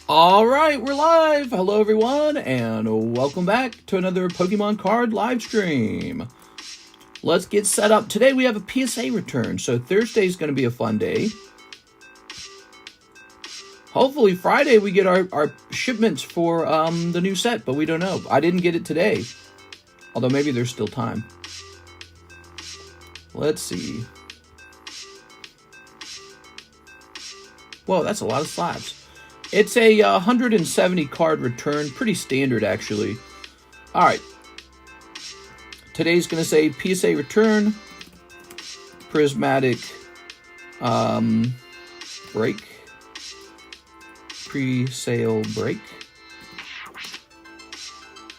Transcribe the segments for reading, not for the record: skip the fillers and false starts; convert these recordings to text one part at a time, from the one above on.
All right, we're live. Hello, everyone, and welcome back to another Pokemon card live stream. Let's get set up. Today we have a PSA return, so Thursday's going to be a fun day. Hopefully Friday we get our shipments for the new set, but we don't know. I didn't get it today, although maybe there's still time. Let's see. Whoa, that's a lot of slabs. It's a 170 card return, pretty standard actually. All right. Today's going to say PSA return, Prismatic break, pre-sale break.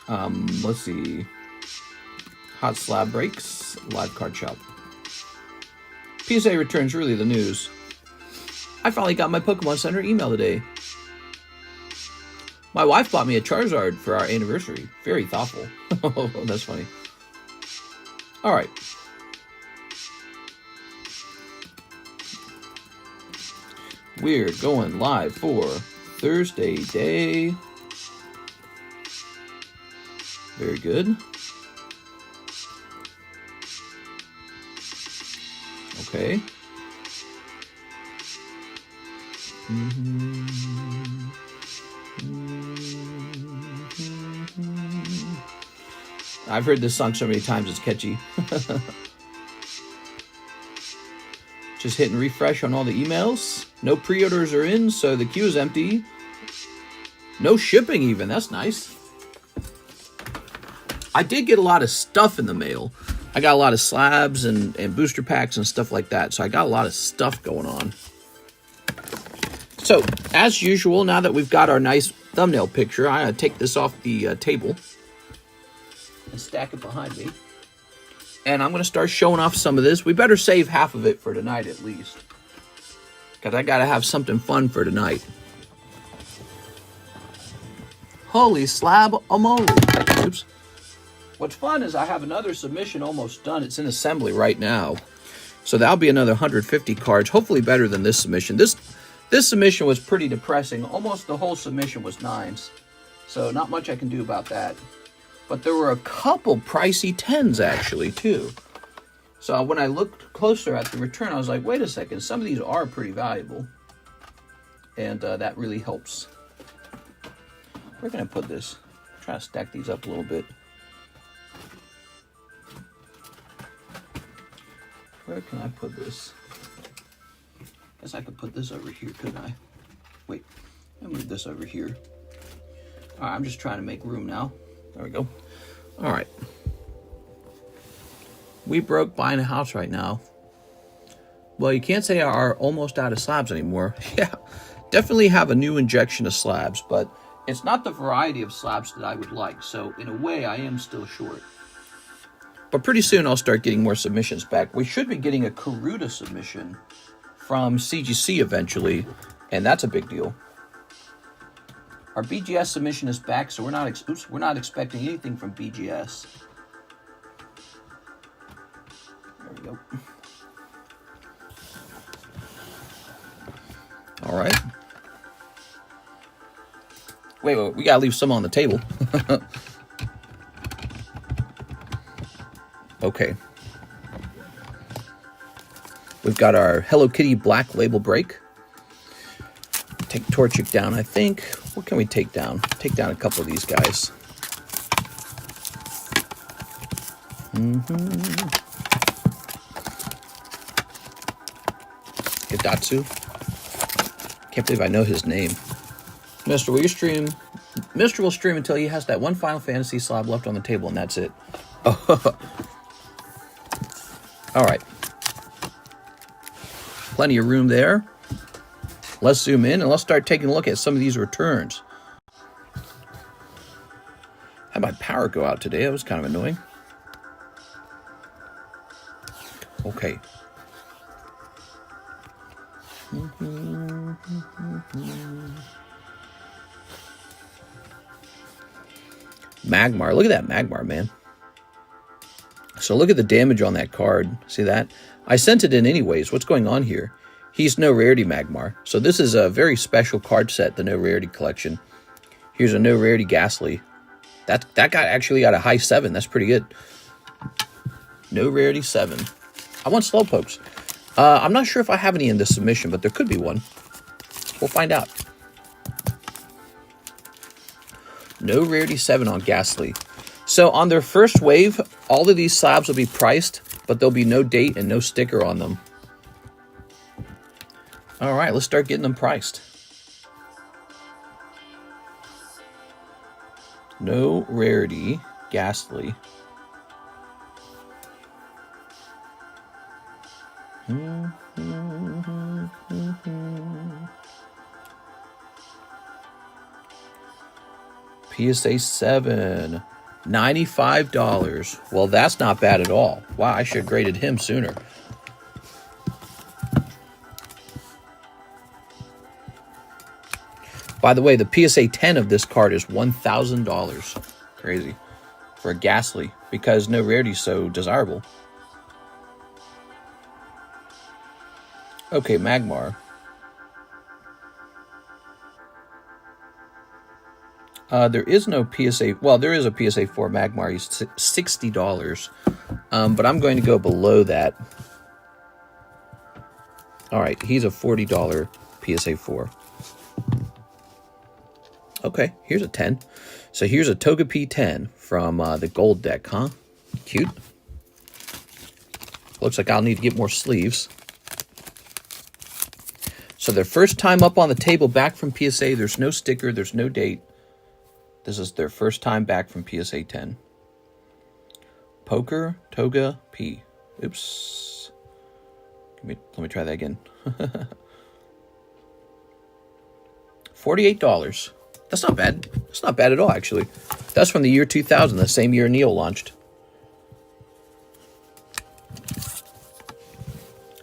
Let's see. Hot slab breaks, live card shop. PSA returns really the news. I finally got my Pokemon Center email today. My wife bought me a Charizard for our anniversary. Very thoughtful. Oh, that's funny. All right. We're going live for Thursday day. Very good. Okay. I've heard this song so many times, it's catchy. Just hitting refresh on all the emails. No pre-orders are in, so the queue is empty. No shipping even, that's nice. I did get a lot of stuff in the mail. I got a lot of slabs and booster packs and stuff like that, so I got a lot of stuff going on. So, as usual, now that we've got our nice thumbnail picture, I'm going to take this off the table and stack it behind me. And I'm going to start showing off some of this. We better save half of it for tonight at least, because I got to have something fun for tonight. Holy slab amole. Oops. What's fun is I have another submission almost done. It's in assembly right now. So that'll be another 150 cards, hopefully better than this submission. This submission was pretty depressing. Almost the whole submission was 9s. So not much I can do about that. But there were a couple pricey 10s actually too. So when I looked closer at the return, I was like, wait a second, some of these are pretty valuable. And that really helps. Where can I put this? Try to stack these up a little bit. Where can I put this? Guess I could put this over here, couldn't I? Wait, I'll move this over here. All right, I'm just trying to make room now. There we go. All right. We broke buying a house right now. Well, you can't say are almost out of slabs anymore. Yeah, definitely have a new injection of slabs, but it's not the variety of slabs that I would like. So in a way, I am still short. But pretty soon I'll start getting more submissions back. We should be getting a Karuta submission from CGC eventually, and that's a big deal. Our BGS submission is back, so we're not expecting anything from BGS. There we go. All right. Wait, we gotta leave some on the table. Okay. We've got our Hello Kitty Black Label break. Take Torchic down, I think. What can we take down? Take down a couple of these guys. Gidatsu. Can't believe I know his name. Mister, will you stream? Mister will stream until he has that one Final Fantasy slab left on the table, and that's it. All right. Plenty of room there. Let's zoom in and let's start taking a look at some of these returns. Had my power go out today. That was kind of annoying. Okay. Magmar. Look at that Magmar, man. So look at the damage on that card. See that? I sent it in anyways. What's going on here? He's no rarity Magmar. So this is a very special card set, the no rarity collection. Here's a no rarity Ghastly. That guy actually got a high 7. That's pretty good. No rarity 7. I want Slowpokes. I'm not sure if I have any in this submission, but there could be one. We'll find out. No rarity 7 on Ghastly. So on their first wave, all of these slabs will be priced, but there'll be no date and no sticker on them. All right, let's start getting them priced. No rarity, Ghastly. PSA 7, $95. Well, that's not bad at all. Wow, I should have graded him sooner. By the way, the PSA 10 of this card is $1,000. Crazy. For a Ghastly, because no rarity is so desirable. Okay, Magmar. There is no PSA... Well, there is a PSA 4 Magmar. He's $60. But I'm going to go below that. All right, he's a $40 PSA 4. Okay, here's a 10. So here's a Togepi 10 from the gold deck, huh? Cute. Looks like I'll need to get more sleeves. So their first time up on the table back from PSA. There's no sticker. There's no date. This is their first time back from PSA 10. Poker Toga P. Oops. Let me try that again. $48. That's not bad. That's not bad at all, actually. That's from the year 2000, the same year Neo launched.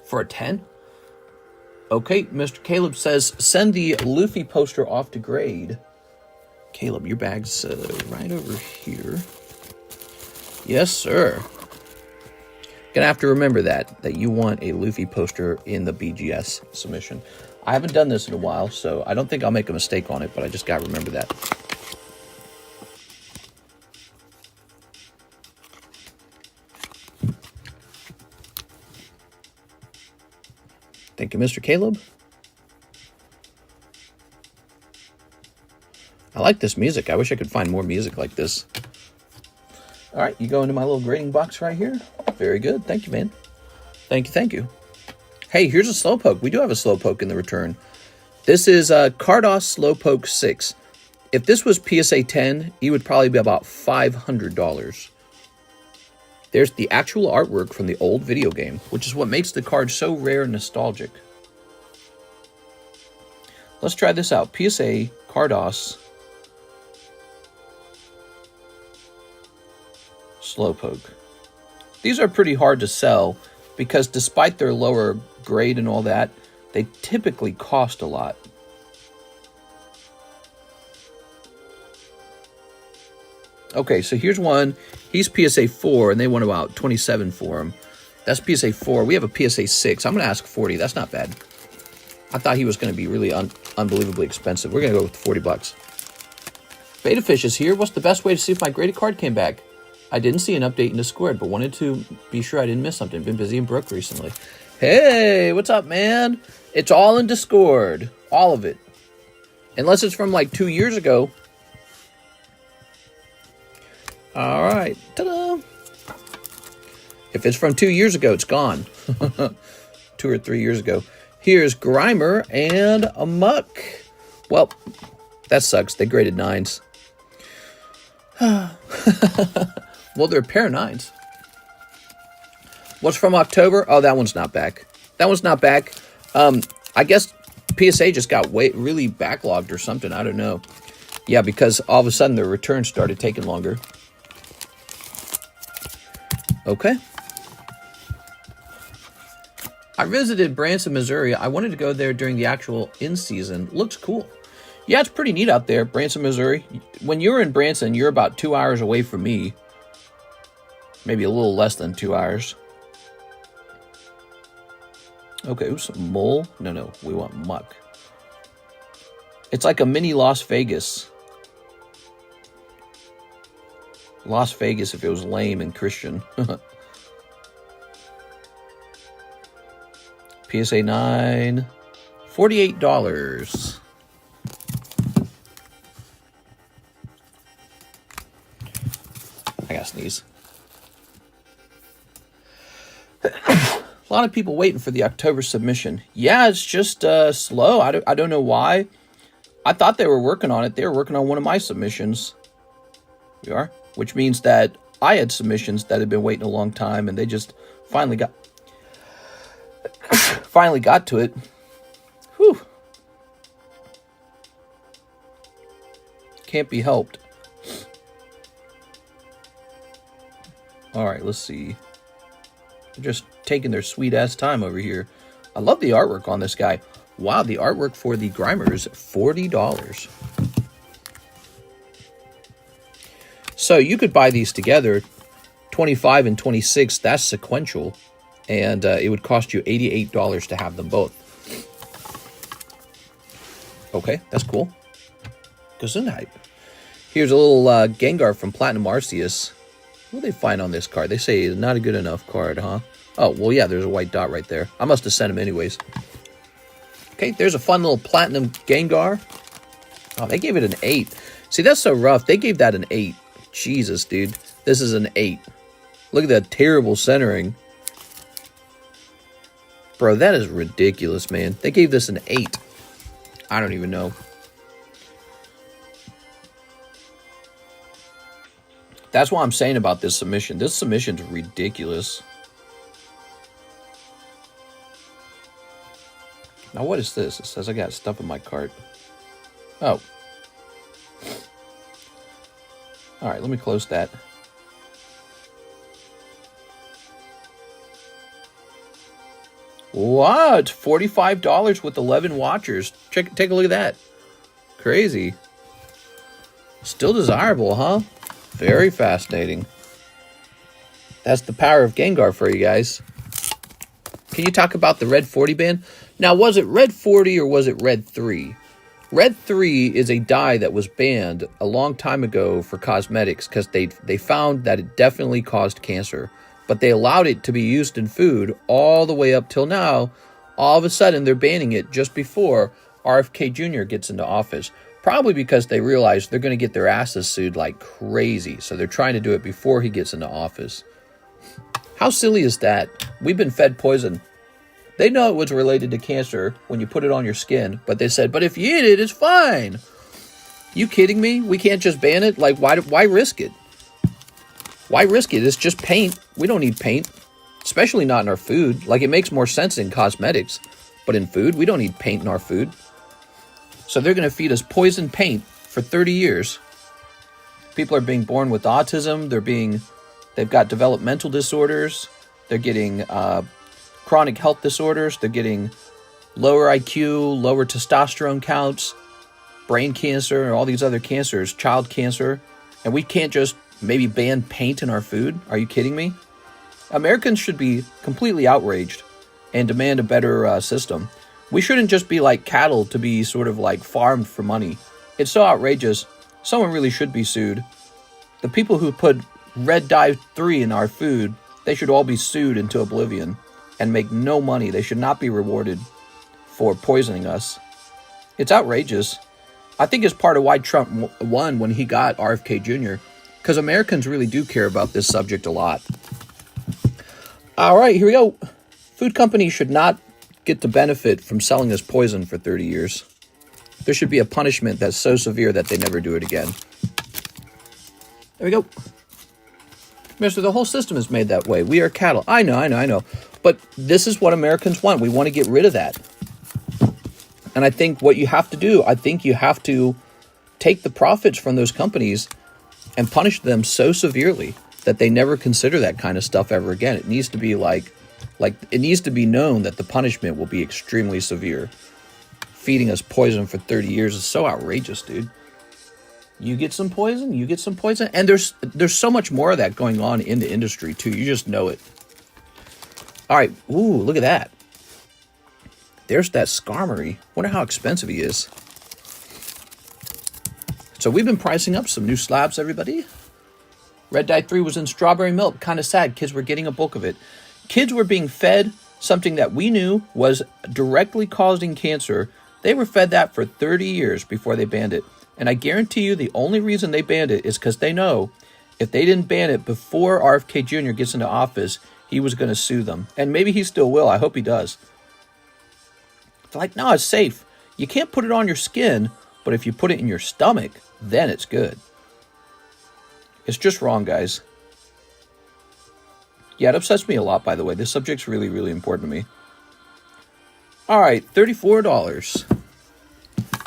For a 10? Okay, Mr. Caleb says, send the Luffy poster off to grade. Caleb, your bag's right over here. Yes, sir. Gonna have to remember that you want a Luffy poster in the BGS submission. I haven't done this in a while, so I don't think I'll make a mistake on it, but I just gotta remember that. Thank you, Mr. Caleb. I like this music. I wish I could find more music like this. All right, you go into my little grading box right here. Very good. Thank you, man. Thank you, thank you. Hey, here's a Slowpoke. We do have a Slowpoke in the return. This is Cardos Slowpoke 6. If this was PSA 10, he would probably be about $500. There's the actual artwork from the old video game, which is what makes the card so rare and nostalgic. Let's try this out. PSA Cardos Slowpoke. These are pretty hard to sell because despite their lower grade and all that, they typically cost a lot. Okay, so here's one. He's PSA 4, and they want about $27 for him. That's PSA 4. We have a PSA 6. I'm going to ask $40. That's not bad. I thought he was going to be really unbelievably expensive. We're going to go with $40. Betafish is here. What's the best way to see if my graded card came back? I didn't see an update in Discord, but wanted to be sure I didn't miss something. Been busy and broke recently. Hey, what's up, man? It's all in Discord. All of it. Unless it's from like 2 years ago. All right. Ta-da! If it's from 2 years ago, it's gone. 2 or 3 years ago. Here's Grimer and Amok. Well, that sucks. They graded 9s. Well, they're a pair of 9s. What's from October? Oh, that one's not back. That one's not back. I guess PSA just got really backlogged or something. I don't know. Yeah, because all of a sudden the returns started taking longer. Okay. I visited Branson, Missouri. I wanted to go there during the actual in-season. Looks cool. Yeah, it's pretty neat out there, Branson, Missouri. When you're in Branson, you're about 2 hours away from me. Maybe a little less than 2 hours. Okay, oops, mole. No, we want muck. It's like a mini Las Vegas. Las Vegas if it was lame and Christian. PSA 9, $48. I gotta sneeze. A lot of people waiting for the October submission. Yeah, it's just slow. I don't know why. I thought they were working on it. They were working on one of my submissions. We are, which means that I had submissions that had been waiting a long time, and they just finally got to it. Whew. Can't be helped. All right, let's see. They're just taking their sweet ass time over here. I love the artwork on this guy. Wow, the artwork for the Grimer is $40. So you could buy these together, 25 and 26, that's sequential, and it would cost you $88 to have them both. Okay, that's cool. Gesundheit. Here's a little Gengar from Platinum Arceus. What do they find on this card? They say not a good enough card, huh? Oh, well, yeah, there's a white dot right there. I must have sent him anyways. Okay, there's a fun little Platinum Gengar. Oh, they gave it an 8. See, that's so rough. They gave that an 8. Jesus, dude. This is an 8. Look at that terrible centering. Bro, that is ridiculous, man. They gave this an 8. I don't even know. That's what I'm saying about this submission. This submission's ridiculous. Now, what is this? It says I got stuff in my cart. Oh. All right, let me close that. Wow, it's $45 with 11 watchers. Take a look at that. Crazy. Still desirable, huh? Very fascinating. That's the power of Gengar for you guys. Can you talk about the Red 40 ban? Now, was it Red 40 or was it Red 3? Red 3 is a dye that was banned a long time ago for cosmetics because they found that it definitely caused cancer. But they allowed it to be used in food all the way up till now. All of a sudden, they're banning it just before RFK Jr. gets into office. Probably because they realize they're going to get their asses sued like crazy. So they're trying to do it before he gets into office. How silly is that? We've been fed poison. They know it was related to cancer when you put it on your skin. But they said, but if you eat it, it's fine. You kidding me? We can't just ban it? Like, why risk it? Why risk it? It's just paint. We don't need paint. Especially not in our food. Like, it makes more sense in cosmetics. But in food, we don't need paint in our food. So they're going to feed us poison paint for 30 years. People are being born with autism. They've got developmental disorders. They're getting chronic health disorders. They're getting lower IQ, lower testosterone counts, brain cancer, and all these other cancers, child cancer. And we can't just maybe ban paint in our food? Are you kidding me? Americans should be completely outraged and demand a better system. We shouldn't just be like cattle to be sort of like farmed for money. It's so outrageous. Someone really should be sued. The people who put red dye 3 in our food, they should all be sued into oblivion and make no money. They should not be rewarded for poisoning us. It's outrageous. I think it's part of why Trump won when he got RFK Jr. Because Americans really do care about this subject a lot. All right, here we go. Food companies should not get to benefit from selling us poison for 30 years. There should be a punishment that's so severe that they never do it again. There we go. Mister, the whole system is made that way. We are cattle. I know. But this is what Americans want. We want to get rid of that. And I think what you have to do, I think you have to take the profits from those companies and punish them so severely that they never consider that kind of stuff ever again. It needs to be like it needs to be known that the punishment will be extremely severe. Feeding us poison for 30 years is so outrageous, dude. You get some poison, and there's so much more of that going on in the industry too. You just know it. All right, ooh, look at that. There's that Skarmory. Wonder how expensive he is. So we've been pricing up some new slabs, everybody. Red Dye 3 was in strawberry milk. Kind of sad. Kids were getting a bulk of it. Kids were being fed something that we knew was directly causing cancer. They were fed that for 30 years before they banned it. And I guarantee you the only reason they banned it is because they know if they didn't ban it before RFK Jr. gets into office, he was going to sue them. And maybe he still will. I hope he does. They're like, no, it's safe. You can't put it on your skin, but if you put it in your stomach, then it's good. It's just wrong, guys. Yeah, it upsets me a lot, by the way. This subject's really, really important to me. All right, $34.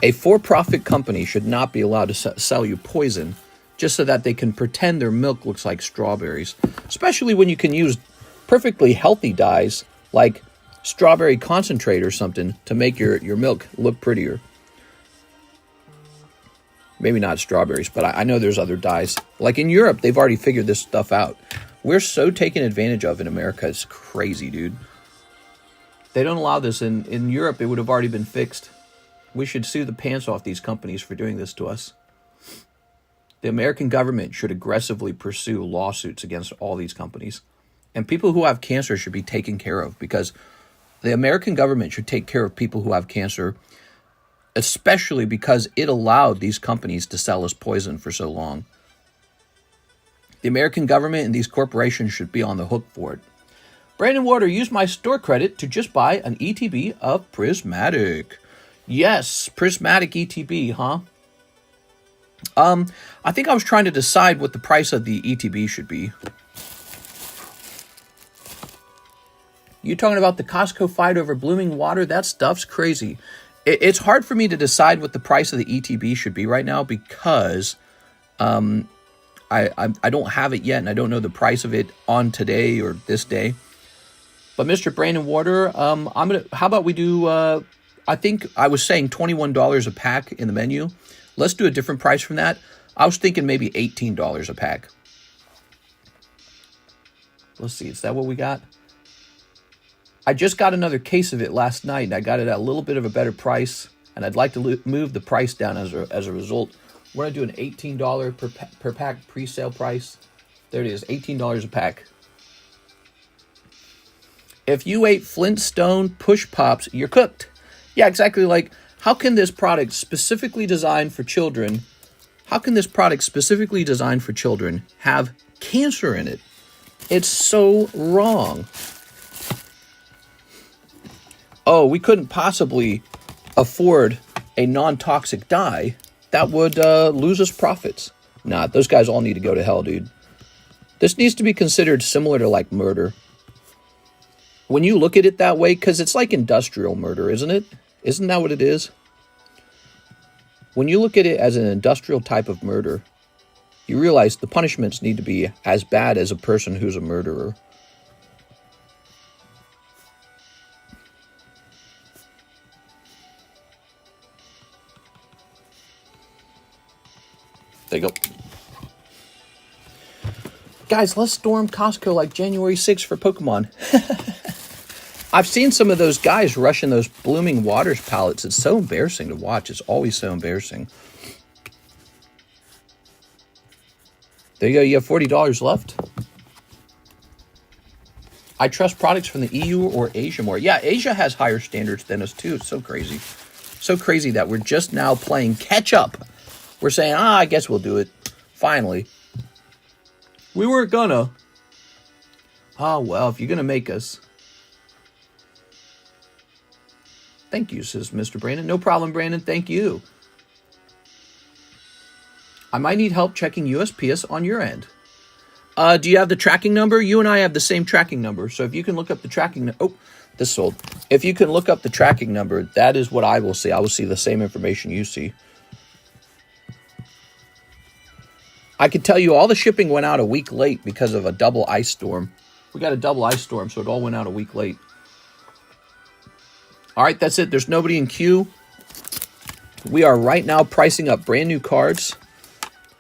A for-profit company should not be allowed to sell you poison just so that they can pretend their milk looks like strawberries, especially when you can use perfectly healthy dyes like strawberry concentrate or something to make your milk look prettier. Maybe not strawberries, but I know there's other dyes. Like in Europe, they've already figured this stuff out. We're so taken advantage of in America. It's crazy, dude. They don't allow this. In Europe, it would have already been fixed. We should sue the pants off these companies for doing this to us. The American government should aggressively pursue lawsuits against all these companies. And people who have cancer should be taken care of, because the American government should take care of people who have cancer, especially because it allowed these companies to sell us poison for so long. The American government and these corporations should be on the hook for it. Brandon Water, use my store credit to just buy an ETB of Prismatic. Yes, Prismatic ETB, huh? I think I was trying to decide what the price of the ETB should be. You talking about the Costco fight over blooming water? That stuff's crazy. It's hard for me to decide what the price of the ETB should be right now because I don't have it yet, and I don't know the price of it on today or this day. But Mr. Brandon Water, how about we do, I think I was saying $21 a pack in the menu. Let's do a different price from that. I was thinking maybe $18 a pack. Let's see, is that what we got? I just got another case of it last night, and I got it at a little bit of a better price, and I'd like to move the price down as a result. We're going to do an $18 per pack pre-sale price. There it is, $18 a pack. If you ate Flintstone Push Pops, you're cooked. Yeah, exactly. Like, how can this product specifically designed for children, have cancer in it? It's so wrong. Oh, we couldn't possibly afford a non-toxic dye. That would lose us profits. Nah, those guys all need to go to hell, dude. This needs to be considered similar to, like, murder. When you look at it that way, because it's like industrial murder, isn't it? Isn't that what it is? When you look at it as an industrial type of murder, you realize the punishments need to be as bad as a person who's a murderer. There you go. Guys, let's storm Costco like January 6th for Pokemon. I've seen some of those guys rushing those Blooming Waters pallets. It's so embarrassing to watch. It's always so embarrassing. There you go. You have $40 left. I trust products from the EU or Asia more. Yeah, Asia has higher standards than us too. It's so crazy. So crazy that we're just now playing catch up. We're saying, I guess we'll do it. Finally. We weren't gonna. Oh, well, if you're gonna make us. Thank you, says Mr. Brandon. No problem, Brandon. Thank you. I might need help checking USPS on your end. Do you have the tracking number? You and I have the same tracking number. So if you can look up the tracking... Oh, this sold. If you can look up the tracking number, that is what I will see. I will see the same information you see. I can tell you all the shipping went out a week late because of a double ice storm. We got a double ice storm, so it all went out a week late. All right, that's it. There's nobody in queue. We are right now pricing up brand new cards.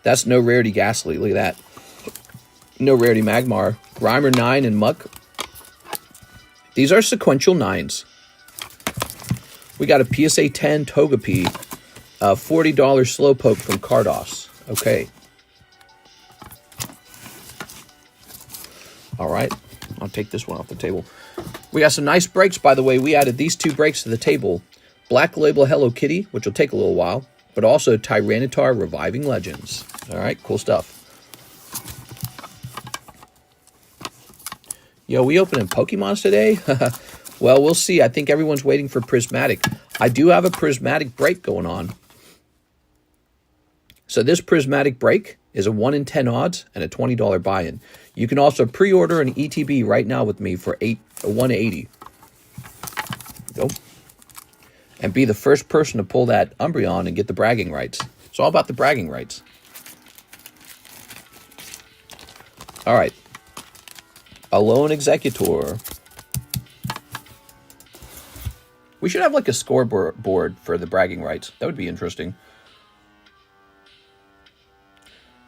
That's no rarity Ghastly. Look at that. No rarity Magmar. Grimer 9 and Muck. These are sequential 9s. We got a PSA 10 Togepi, $40 Slowpoke from Cardos. Okay. All right. I'll take this one off the table. We got some nice breaks, by the way. We added these 2 breaks to the table. Black Label Hello Kitty, which will take a little while, but also Tyranitar Reviving Legends. All right, cool stuff. Yo, we opening Pokemons today? Well, we'll see. I think everyone's waiting for Prismatic. I do have a Prismatic break going on. So this Prismatic break is a 1 in 10 odds and a $20 buy-in. You can also pre-order an ETB right now with me for $180. Go. And be the first person to pull that Umbreon and get the bragging rights. It's all about the bragging rights. All right. Alone Executor. We should have like a scoreboard for the bragging rights. That would be interesting.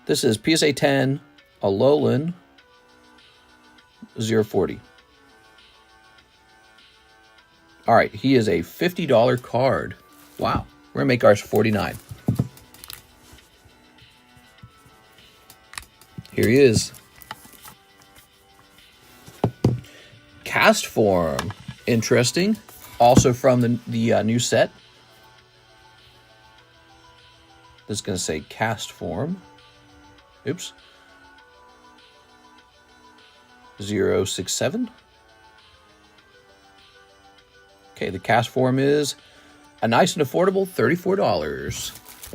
This is PSA 10, Alolan 040. All right, he is a $50 card. Wow, we're gonna make ours 49. Here he is. Cast form, interesting. Also from the new set. This is gonna say cast form. Oops. 067. Okay, the cast form is a nice and affordable $34.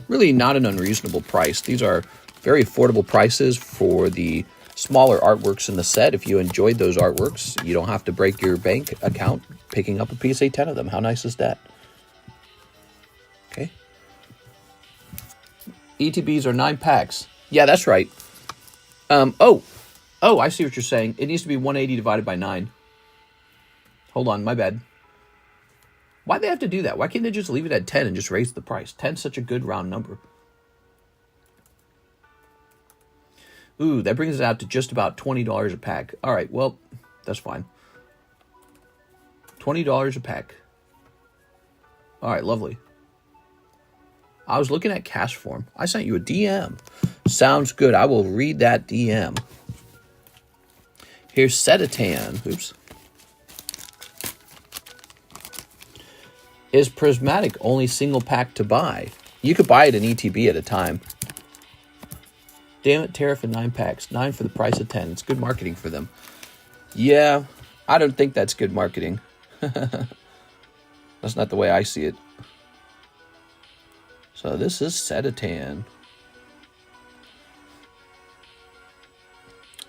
Really not an unreasonable price. These are very affordable prices for the smaller artworks in the set. If you enjoyed those artworks, you don't have to break your bank account picking up a PSA 10 of them. How nice is that? Okay. ETBs are 9 packs. Yeah, that's right. Oh, I see what you're saying. It needs to be 180 divided by 9. Hold on, my bad. Why'd they have to do that? Why can't they just leave it at 10 and just raise the price? 10's such a good round number. Ooh, that brings it out to just about $20 a pack. All right, well, that's fine. $20 a pack. All right, lovely. I was looking at cash form. I sent you a DM. Sounds good. I will read that DM. Here's Setatan. Oops. Is Prismatic only single pack to buy? You could buy it in ETB at a time. Damn it, tariff in 9 packs. 9 for the price of 10. It's good marketing for them. Yeah, I don't think that's good marketing. That's not the way I see it. So this is Setatan.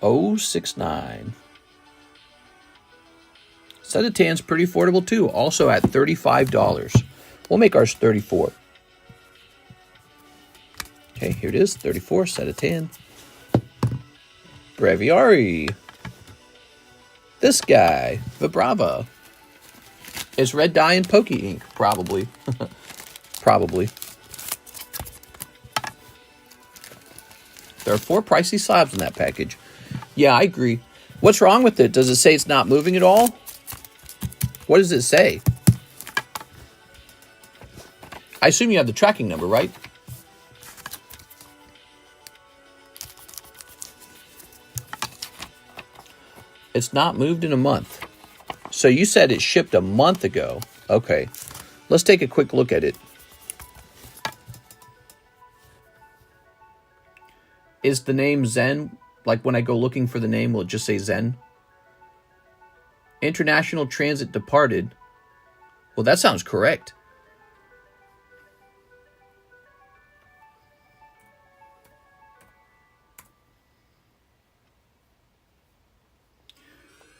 069. Setatan's pretty affordable too, also at $35. We'll make ours 34. Okay, here it is, 34, Setatan. Breviary. This guy, Vibrava. Is red dye and Poke ink? Probably. Probably. There are 4 pricey slabs in that package. Yeah, I agree. What's wrong with it? Does it say it's not moving at all? What does it say? I assume you have the tracking number, right? It's not moved in a month. So you said it shipped a month ago. Okay. Let's take a quick look at it. Is the name Zen? Like when I go looking for the name, will it just say Zen? International Transit Departed. Well, that sounds correct.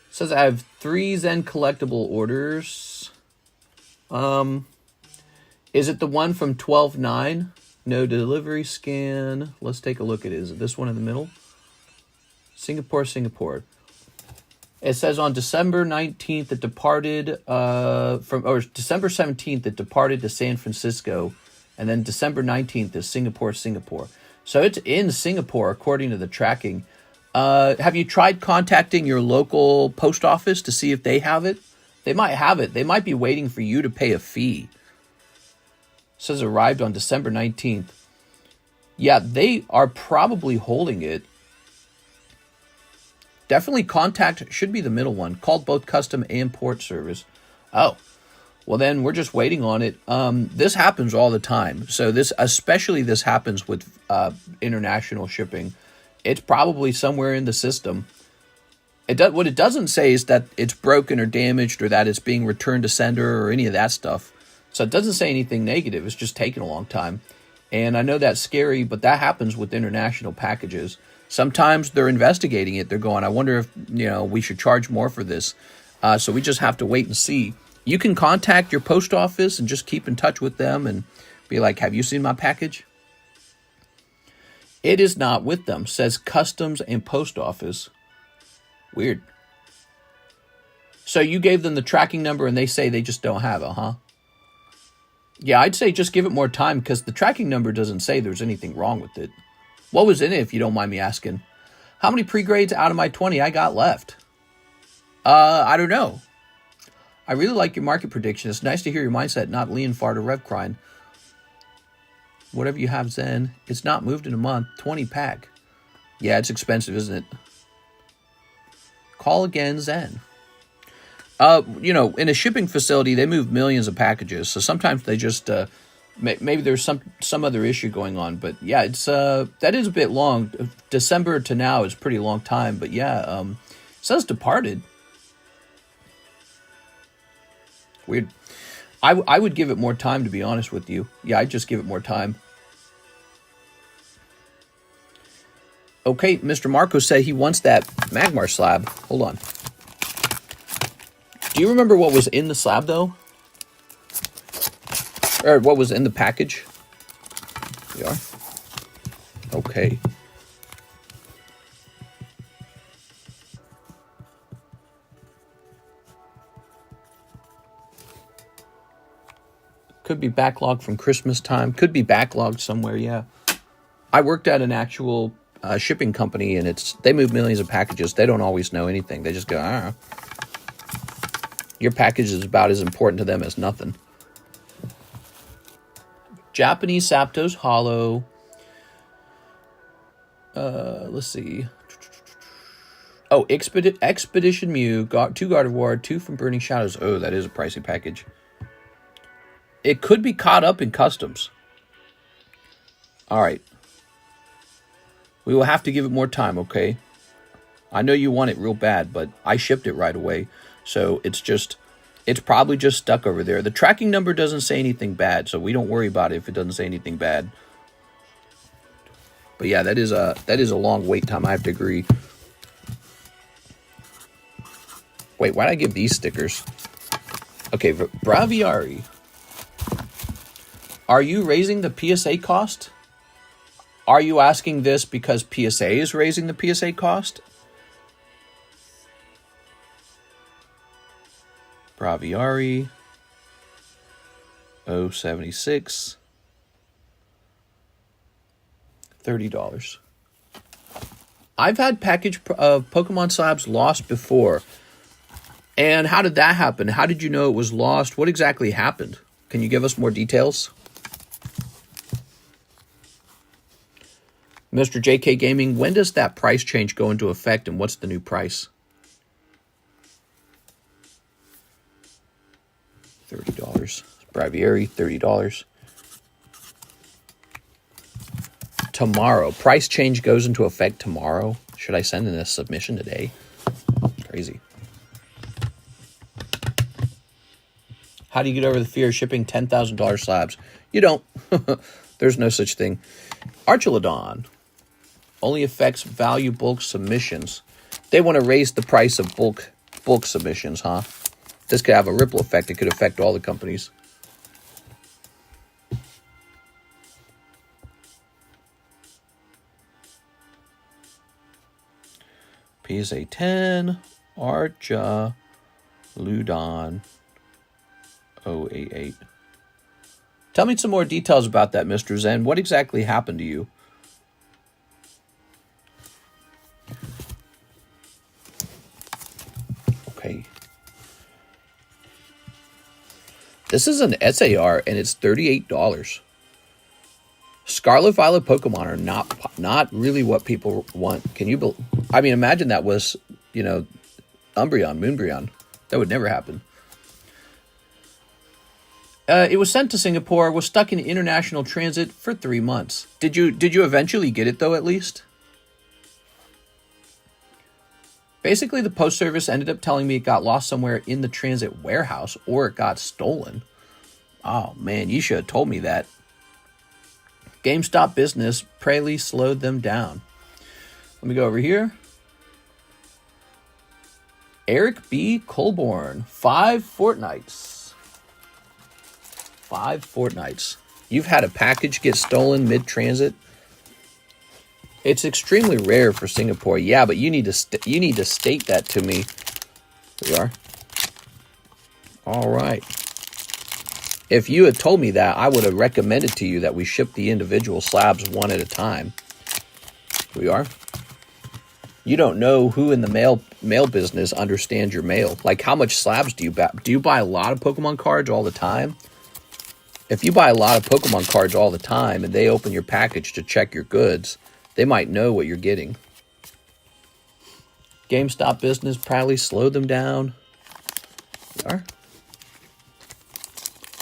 It says I have 3 Zen collectible orders. Is it the one from 12/9? No delivery scan. Let's take a look at it. Is it this one in the middle? Singapore, Singapore. It says on December 19th it departed or December 17th it departed to San Francisco, and then December 19th is Singapore, Singapore. So it's in Singapore according to the tracking. Have you tried contacting your local post office to see if they have it? They might have it. They might be waiting for you to pay a fee. says it arrived on December 19th. Yeah, they are probably holding it. Definitely contact, should be the middle one. Called both custom and port service. Oh, well then we're just waiting on it. This happens all the time. So especially this happens with international shipping. It's probably somewhere in the system. What it doesn't say is that it's broken or damaged or that it's being returned to sender or any of that stuff. So it doesn't say anything negative. It's just taking a long time. And I know that's scary, but that happens with international packages. Sometimes they're investigating it. They're going, I wonder if, we should charge more for this. So we just have to wait and see. You can contact your post office and just keep in touch with them and be like, have you seen my package? It is not with them. Says customs and post office. Weird. So you gave them the tracking number and they say they just don't have it, huh? Yeah, I'd say just give it more time because the tracking number doesn't say there's anything wrong with it. What was in it, if you don't mind me asking? How many pre-grades out of my 20 I got left? I don't know. I really like your market prediction. It's nice to hear your mindset, not lean fart or rev crying. Whatever you have, Zen. It's not moved in a month. 20 pack. Yeah, it's expensive, isn't it? Call again, Zen. In a shipping facility, they move millions of packages. So sometimes they just... maybe there's some other issue going on, but yeah, it's that is a bit long. December to now is a pretty long time, but yeah, it says departed. Weird. I would give it more time, to be honest with you. Yeah, I'd just give it more time. Okay, Mr. Marco said he wants that Magmar slab. Hold on. Do you remember what was in the slab though? Or what was in the package? We are. Okay. Could be backlogged from Christmas time. Could be backlogged somewhere, yeah. I worked at an actual shipping company, and they move millions of packages. They don't always know anything. They just go, Your package is about as important to them as nothing. Japanese Saptos Holo. Let's see. Oh, Expedition Mew. 2 Guard of War, 2 from Burning Shadows. Oh, that is a pricey package. It could be caught up in customs. All right. We will have to give it more time, okay? I know you want it real bad, but I shipped it right away. So it's probably just stuck over there. The tracking number doesn't say anything bad, so we don't worry about it if it doesn't say anything bad. But yeah, that is a long wait time, I have to agree. Wait, why'd I give these stickers? Okay, Braviari. Are you raising the PSA cost? Are you asking this because PSA is raising the PSA cost? Braviari. 076. $30. I've had package of Pokemon slabs lost before. And how did that happen? How did you know it was lost? What exactly happened? Can you give us more details? Mr. JK Gaming, when does that price change go into effect and what's the new price? $30. Braviary, $30. Tomorrow. Price change goes into effect tomorrow. Should I send in a submission today? Crazy. How do you get over the fear of shipping $10,000 slabs? You don't. There's no such thing. Archulodon only affects value bulk submissions. They want to raise the price of bulk submissions, huh? This could have a ripple effect. It could affect all the companies. PSA 10, Archa, Ludon, 088. Tell me some more details about that, Mr. Zen. What exactly happened to you? Okay. This is an SAR, and it's $38. Scarlet Violet Pokemon are not really what people want. Can you I mean, imagine that was, you know, Umbreon, Moonbreon. That would never happen. It was sent to Singapore, was stuck in international transit for 3 months. Did you eventually get it, though, at least? Basically, the post service ended up telling me it got lost somewhere in the transit warehouse, or it got stolen. Oh, man, you should have told me that. GameStop business, Presale slowed them down. Let me go over here. Eric B. Colborn, 5 fortnights. 5 fortnights. You've had a package get stolen mid-transit? It's extremely rare for Singapore. Yeah, but you need to state that to me. Here we are. All right. If you had told me that, I would have recommended to you that we ship the individual slabs one at a time. Here we are. You don't know who in the mail business understands your mail. Like, how much slabs do you buy? Do you buy a lot of Pokemon cards all the time? If you buy a lot of Pokemon cards all the time and they open your package to check your goods, they might know what you're getting. GameStop business probably slowed them down. Here we are.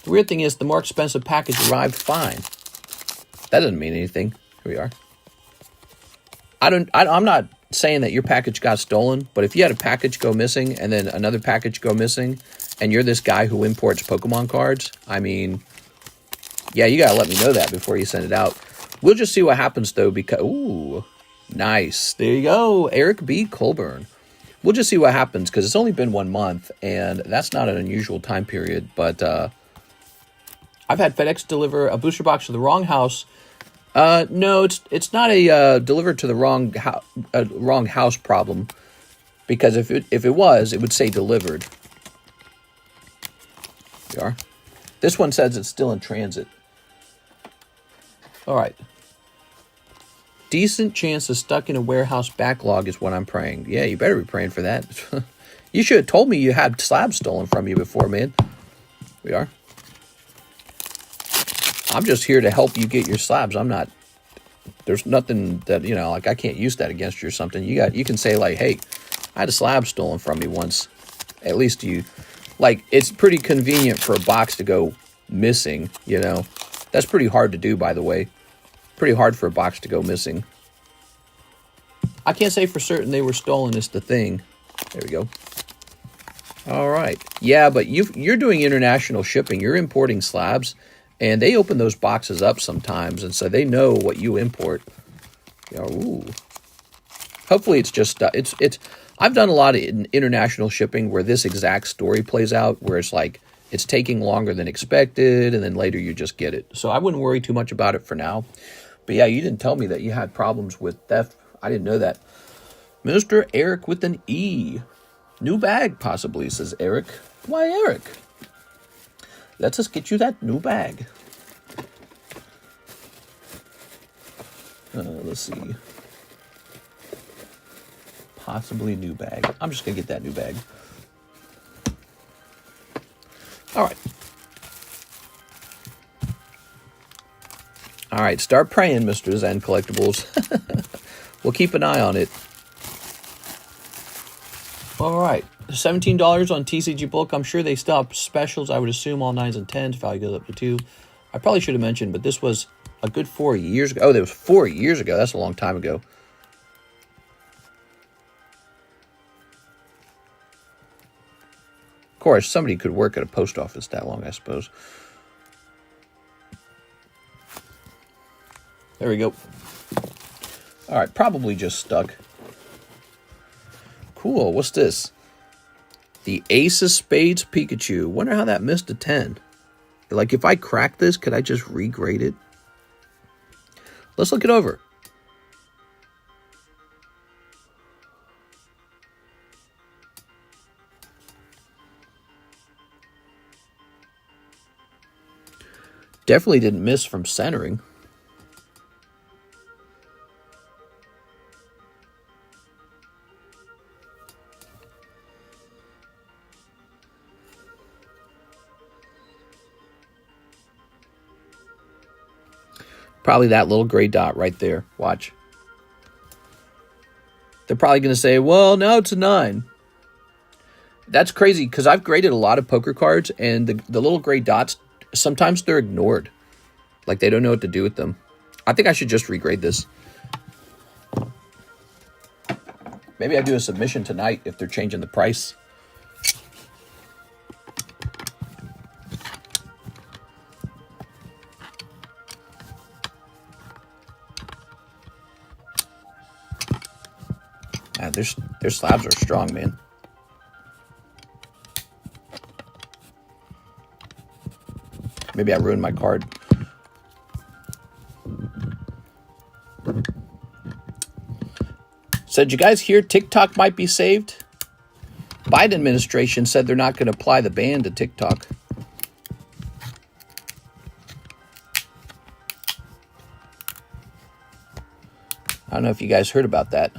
The weird thing is, the more expensive package arrived fine. That doesn't mean anything. Here we are. I'm not saying that your package got stolen, but if you had a package go missing and then another package go missing, and you're this guy who imports Pokemon cards, I mean, yeah, you gotta let me know that before you send it out. We'll just see what happens, though, because... Ooh, nice. There you go, Eric B. Colburn. We'll just see what happens, because it's only been 1 month, and that's not an unusual time period, but I've had FedEx deliver a booster box to the wrong house. No, it's not a delivered to the wrong house problem, because if it was, it would say delivered. There you are. This one says it's still in transit. All right. Decent chance of stuck in a warehouse backlog is what I'm praying. Yeah, you better be praying for that. You should have told me you had slabs stolen from you before, man. We are. I'm just here to help you get your slabs. I'm not... There's nothing that, you know, like, I can't use that against you or something. You can say, like, hey, I had a slab stolen from me once. At least you... Like, it's pretty convenient for a box to go missing, you know. That's pretty hard to do, by the way. Pretty hard for a box to go missing. I can't say for certain they were stolen is the thing. There we go. All right. Yeah, but you're doing international shipping. You're importing slabs, and they open those boxes up sometimes, and so they know what you import. Yeah, ooh. Hopefully it's just... I've done a lot of international shipping where this exact story plays out, where it's like, it's taking longer than expected, and then later you just get it. So I wouldn't worry too much about it for now. But yeah, you didn't tell me that you had problems with theft. I didn't know that. Mr. Eric with an E. New bag, possibly, says Eric. Why, Eric? Let us get you that new bag. Let's see. Possibly new bag. I'm just going to get that new bag. All right. All right, start praying, Mr. Zen Collectibles. We'll keep an eye on it. All right, $17 on TCG Bulk. I'm sure they still have specials. I would assume all 9s and 10s. Value goes up to 2. I probably should have mentioned, but this was a good 4 years ago. Oh, that was 4 years ago. That's a long time ago. Of course, somebody could work at a post office that long, I suppose. There we go. All right, probably just stuck. Cool, what's this? The Ace of Spades Pikachu. Wonder how that missed a 10. Like, if I crack this, could I just regrade it? Let's look it over. Definitely didn't miss from centering. Probably that little gray dot right there. Watch. They're probably going to say, well, now it's a 9. That's crazy because I've graded a lot of poker cards, and the little gray dots, sometimes they're ignored. Like they don't know what to do with them. I think I should just regrade this. Maybe I do a submission tonight if they're changing the price. Their slabs are strong, man. Maybe I ruined my card. So did you guys hear TikTok might be saved? Biden administration said they're not going to apply the ban to TikTok. I don't know if you guys heard about that.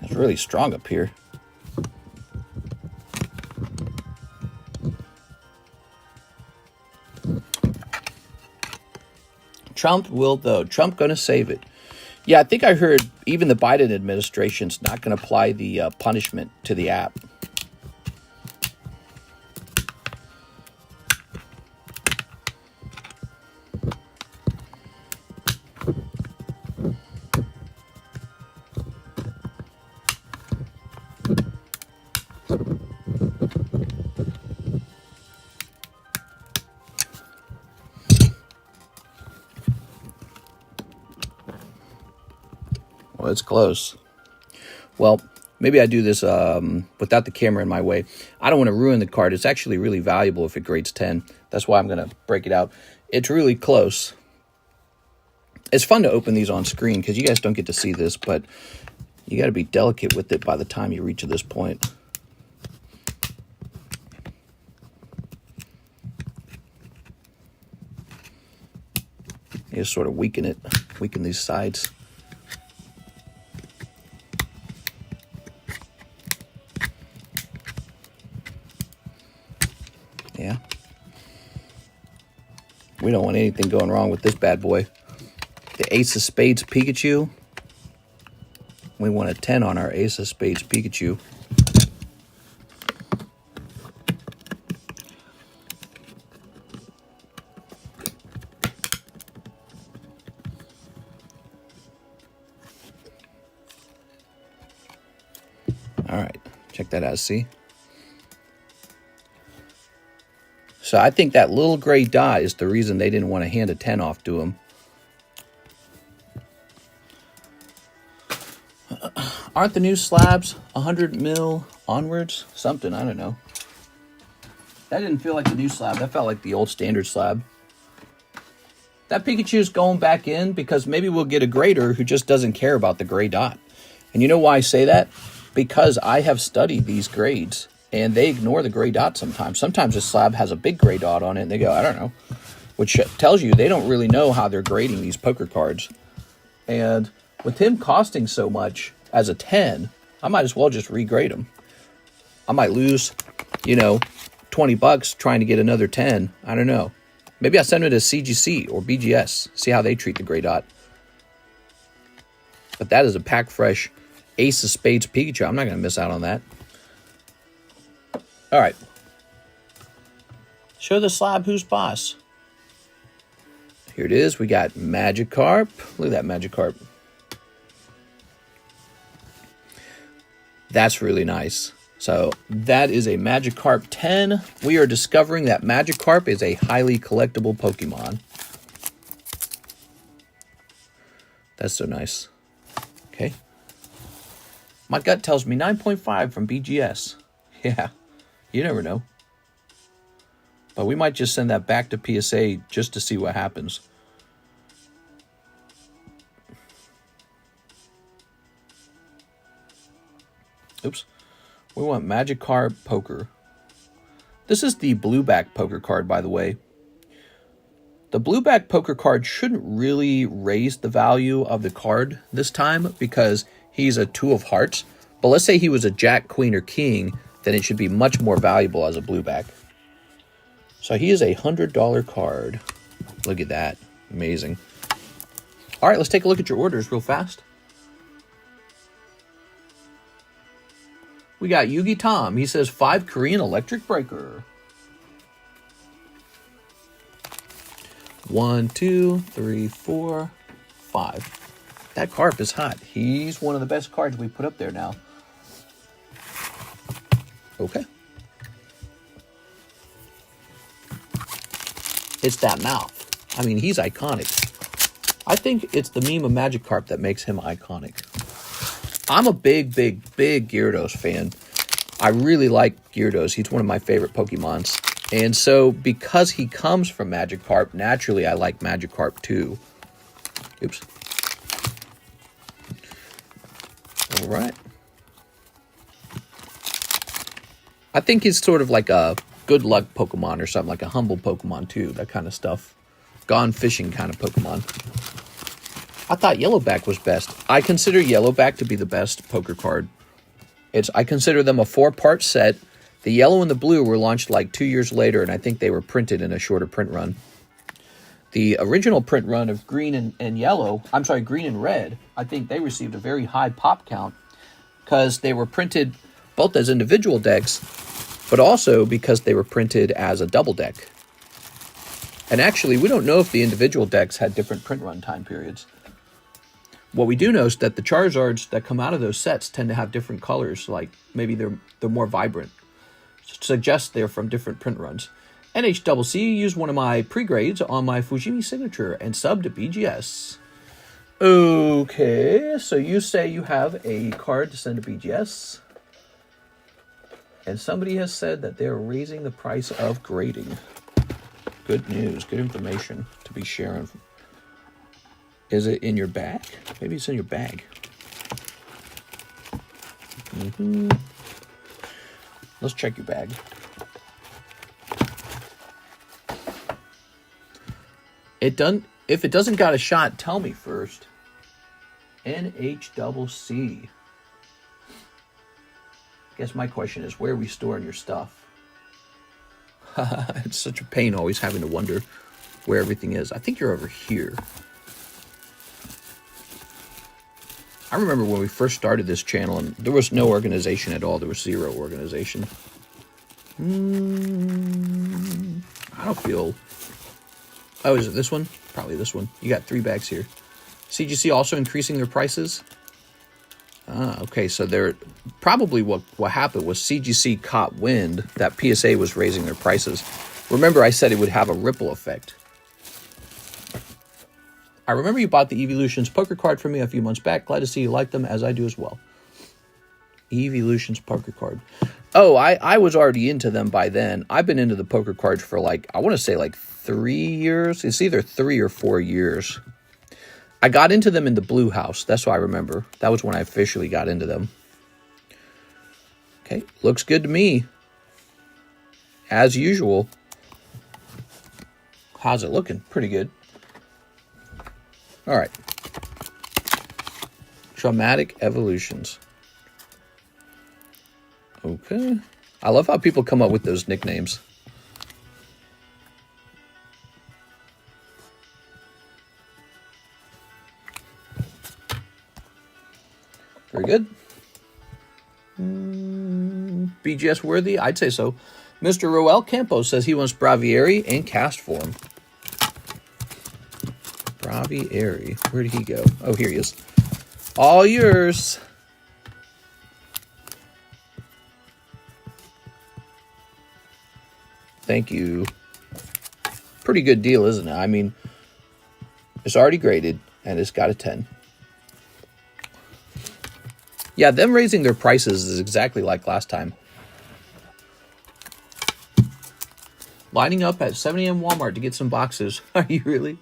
It's really strong up here. Trump will, though. Trump going to save it. Yeah, I think I heard even the Biden administration's not going to apply the punishment to the app. Well, it's close. Well, maybe I do this without the camera in my way. I don't want to ruin the card. It's actually really valuable if it grades 10. That's why I'm going to break it out. It's really close. It's fun to open these on screen because you guys don't get to see this, but you got to be delicate with it by the time you reach to this point. You just sort of weaken it, weaken these sides. Yeah. We don't want anything going wrong with this bad boy. The Ace of Spades Pikachu. We want a 10 on our Ace of Spades Pikachu. All right. Check that out. See? So I think that little gray dot is the reason they didn't want to hand a 10 off to him. Aren't the new slabs 100 mil onwards? Something, I don't know. That didn't feel like the new slab. That felt like the old standard slab. That Pikachu's going back in because maybe we'll get a grader who just doesn't care about the gray dot. And you know why I say that? Because I have studied these grades. And they ignore the gray dot sometimes. Sometimes a slab has a big gray dot on it, and they go, I don't know. Which tells you they don't really know how they're grading these poker cards. And with him costing so much as a 10, I might as well just regrade him. I might lose, $20 trying to get another 10. I don't know. Maybe I send him to CGC or BGS. See how they treat the gray dot. But that is a pack fresh Ace of Spades Pikachu. I'm not going to miss out on that. All right. Show the slab who's boss. Here it is. We got Magikarp. Look at that Magikarp. That's really nice. So that is a Magikarp 10. We are discovering that Magikarp is a highly collectible Pokemon. That's so nice. Okay. My gut tells me 9.5 from BGS. Yeah. You never know. But we might just send that back to PSA just to see what happens. Oops. We want Magikarp Poker. This is the blueback poker card, by the way. The blueback poker card shouldn't really raise the value of the card this time because he's a 2 of hearts. But let's say he was a jack, queen, or king, then it should be much more valuable as a blueback. So he is a $100 card. Look at that. Amazing. All right, let's take a look at your orders real fast. We got Yugi Tom. He says 5 Korean electric breaker. 1, 2, 3, 4, 5. That carp is hot. He's one of the best cards we put up there now. Okay. It's that mouth. I mean, he's iconic. I think it's the meme of Magikarp that makes him iconic. I'm a big Gyarados fan. I really like Gyarados. He's one of my favorite Pokemons. And so, because he comes from Magikarp, naturally I like Magikarp too. Oops. All right. I think he's sort of like a good luck Pokemon or something, like a humble Pokemon too, that kind of stuff. Gone fishing kind of Pokemon. I thought Yellowback was best. I consider Yellowback to be the best poker card. I consider them a 4-part set. The yellow and the blue were launched like 2 years later, and I think they were printed in a shorter print run. The original print run of green and green and red, I think they received a very high pop count because they were printed both as individual decks, but also because they were printed as a double deck. And actually, we don't know if the individual decks had different print run time periods. What we do know is that the Charizards that come out of those sets tend to have different colors, like maybe they're more vibrant. Suggests they're from different print runs. NHCC used one of my pre-grades on my Fujimi signature and subbed to BGS. Okay, so you say you have a card to send to BGS. And somebody has said that they're raising the price of grading. Good news, good information to be sharing. Is it in your bag? Maybe it's in your bag. Let's check your bag. If it doesn't got a shot, tell me first. NHCC. Guess my question is, where are we storing your stuff? It's such a pain always having to wonder where everything is. I think you're over here. I remember when we first started this channel and there was no organization at all. There was zero organization. I don't feel... Oh, is it this one? Probably this one. You got 3 bags here. CGC also increasing their prices? Okay, so they're... Probably what happened was CGC caught wind that PSA was raising their prices. Remember I said it would have a ripple effect. I remember you bought the Evolutions poker card for me a few months back. Glad to see you like them, as I do as well. Evolutions poker card. Oh, I was already into them by then. I've been into the poker cards for I want to say 3 years. It's either 3 or 4 years. I got into them in the Blue House. That's what I remember. That was when I officially got into them. Okay, looks good to me. As usual. How's it looking? Pretty good. All right. Traumatic Evolutions. Okay. I love how people come up with those nicknames. Very good. BGS worthy? I'd say so. Mr. Roel Campos says he wants Braviary and cast form. Braviary. Where did he go? Oh, here he is. All yours. Thank you. Pretty good deal, isn't it? I mean, it's already graded, and it's got a 10. Yeah, them raising their prices is exactly like last time. Lining up at 7 a.m. Walmart to get some boxes. Are you really?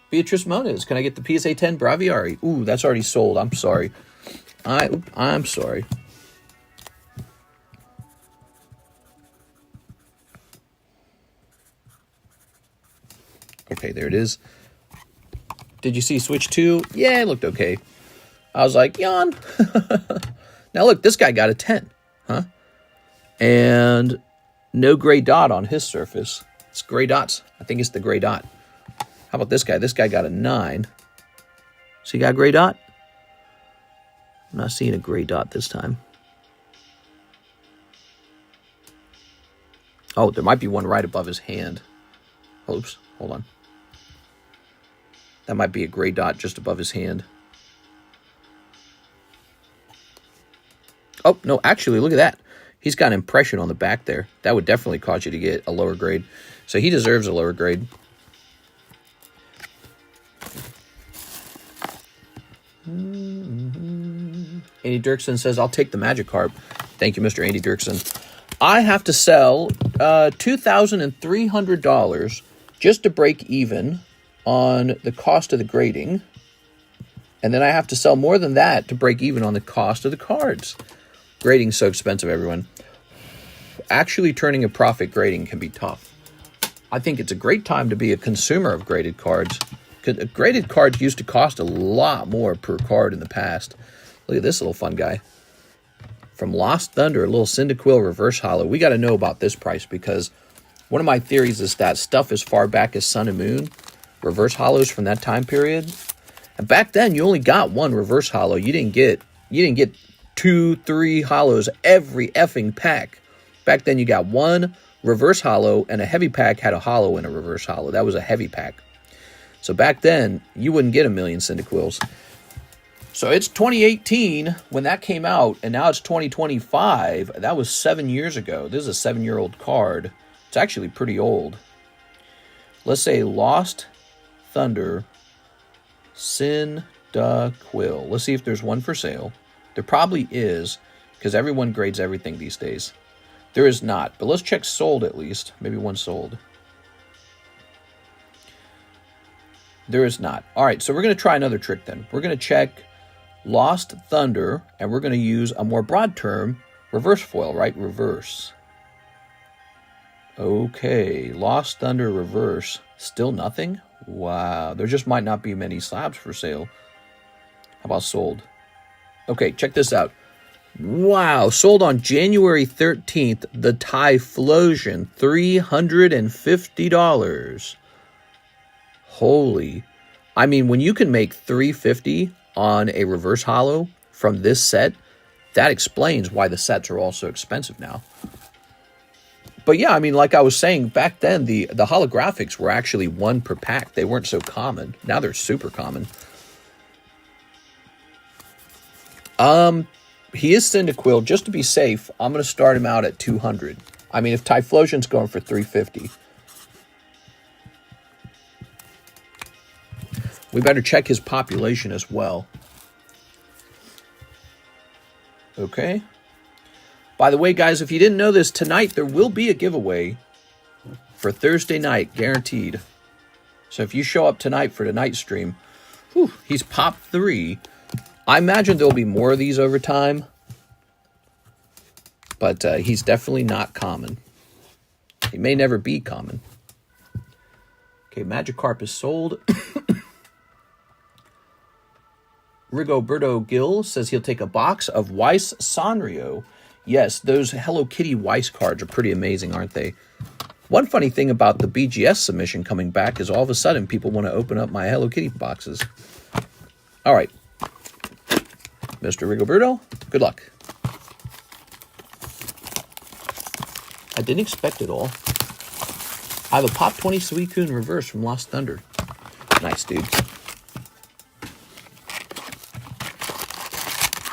Beatrice Moniz, can I get the PSA 10 Braviary? Ooh, that's already sold. I'm sorry. I'm sorry. Okay, there it is. Did you see switch 2? Yeah, it looked okay. I was like, yawn. Now look, this guy got a 10, huh? And no gray dot on his surface. It's gray dots. I think it's the gray dot. How about this guy? This guy got a 9. So he got a gray dot? I'm not seeing a gray dot this time. Oh, there might be one right above his hand. Oops, hold on. That might be a gray dot just above his hand. Oh, no, actually, look at that. He's got an impression on the back there. That would definitely cause you to get a lower grade. So he deserves a lower grade. Andy Dirksen says, I'll take the Magikarp. Thank you, Mr. Andy Dirksen. I have to sell $2,300 just to break even on the cost of the grading. And then I have to sell more than that to break even on the cost of the cards. Grading's so expensive, everyone. Actually turning a profit grading can be tough. I think it's a great time to be a consumer of graded cards. Graded cards used to cost a lot more per card in the past. Look at this little fun guy. From Lost Thunder, a little Cyndaquil reverse holo. We got to know about this price because one of my theories is that stuff as far back as Sun and Moon, reverse holos from that time period. And back then, you only got one reverse holo. You didn't get 2, 3 holos every effing pack. Back then, you got one reverse holo, and a heavy pack had a holo and a reverse holo. That was a heavy pack. So back then, you wouldn't get a million Cyndaquils. So it's 2018 when that came out, and now it's 2025. That was 7 years ago. This is a 7-year-old card. It's actually pretty old. Let's say Lost Thunder Cyndaquil. Let's see if there's one for sale. There probably is, because everyone grades everything these days. There is not, but let's check sold at least. Maybe one sold. There is not. All right, so we're going to try another trick then. We're going to check Lost Thunder, and we're going to use a more broad term, reverse foil, right? Reverse. Okay, Lost Thunder reverse. Still nothing? Wow, there just might not be many slabs for sale. How about sold? Okay, check this out. Wow, sold on January 13th, the Typhlosion, $350. Holy. I mean, when you can make $350 on a reverse holo from this set, that explains why the sets are all so expensive now. But yeah, I mean, like I was saying, back then, the holographics were actually one per pack. They weren't so common. Now they're super common. He is Cyndaquil. Just to be safe, I'm going to start him out at 200. I mean, if Typhlosion's going for 350, we better check his population as well. Okay. By the way, guys, if you didn't know this, tonight there will be a giveaway for Thursday night, guaranteed. So if you show up tonight for tonight's stream, he's popped 3. I imagine there'll be more of these over time, but he's definitely not common. He may never be common. Okay, Magikarp is sold. Rigoberto Gill says he'll take a box of Weiss Sanrio. Yes, those Hello Kitty Weiss cards are pretty amazing, aren't they? One funny thing about the BGS submission coming back is all of a sudden people want to open up my Hello Kitty boxes. All right. Mr. Rigoberto, good luck. I didn't expect it all. I have a Pop 20 Suicune reverse from Lost Thunder. Nice, dude.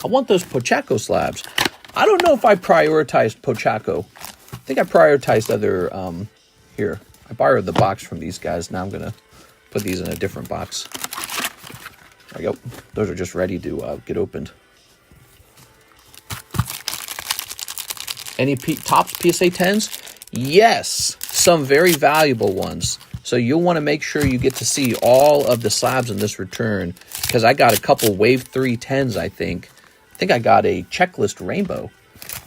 I want those Pochaco slabs. I don't know if I prioritized Pochaco. I think I prioritized other, here. I borrowed the box from these guys. Now I'm going to put these in a different box. There we go. Those are just ready to get opened. Any Topps PSA 10s? Yes, some very valuable ones. So you'll want to make sure you get to see all of the slabs in this return, because I got a couple Wave 3 10s, I think. I think I got a Checklist Rainbow,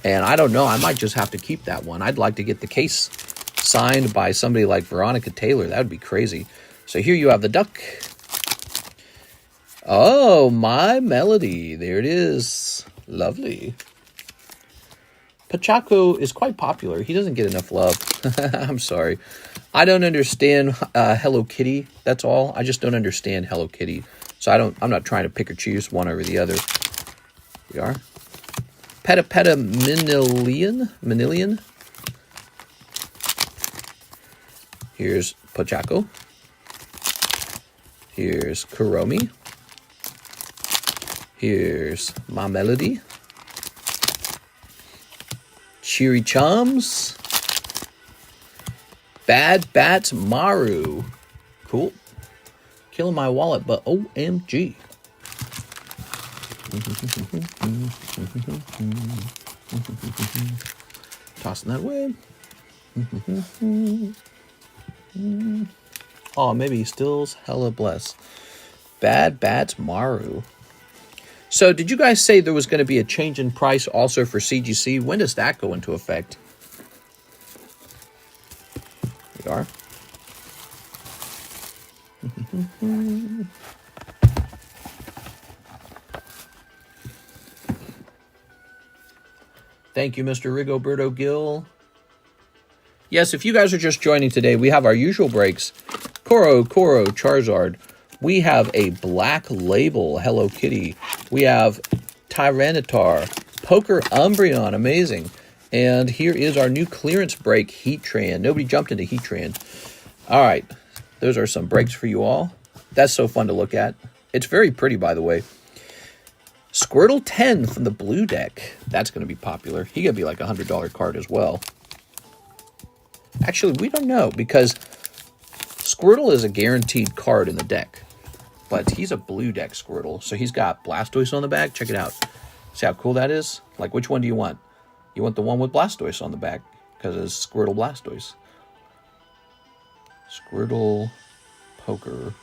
and I don't know, I might just have to keep that one. I'd like to get the case signed by somebody like Veronica Taylor. That would be crazy. So here you have the duck. Oh, My Melody. There it is. Lovely. Pachaco is quite popular. He doesn't get enough love. I'm sorry. I don't understand Hello Kitty. That's all. I just don't understand Hello Kitty. So I'm not trying to pick or choose one over the other. Here we are. Peta Manilian. Here's Pachaco. Here's Kuromi. Here's My Melody. Cheery Chums. Bad Bat Maru. Cool. Killing my wallet, but OMG. Tossing that away. Oh, maybe he still's hella bless. Bad Bat Maru. So, did you guys say there was going to be a change in price also for CGC? When does that go into effect? Here we are. Thank you, Mr. Rigoberto Gill. Yes, if you guys are just joining today, we have our usual breaks. Koro, Charizard. We have a Black Label Hello Kitty. We have Tyranitar, Poker Umbreon, amazing. And here is our new clearance break, Heatran. Nobody jumped into Heatran. All right, those are some breaks for you all. That's so fun to look at. It's very pretty, by the way. Squirtle 10 from the blue deck. That's going to be popular. He could be like a $100 card as well. Actually, we don't know because Squirtle is a guaranteed card in the deck. But he's a blue deck Squirtle. So he's got Blastoise on the back. Check it out. See how cool that is? Like, which one do you want? You want the one with Blastoise on the back because it's Squirtle Blastoise. Squirtle Poker.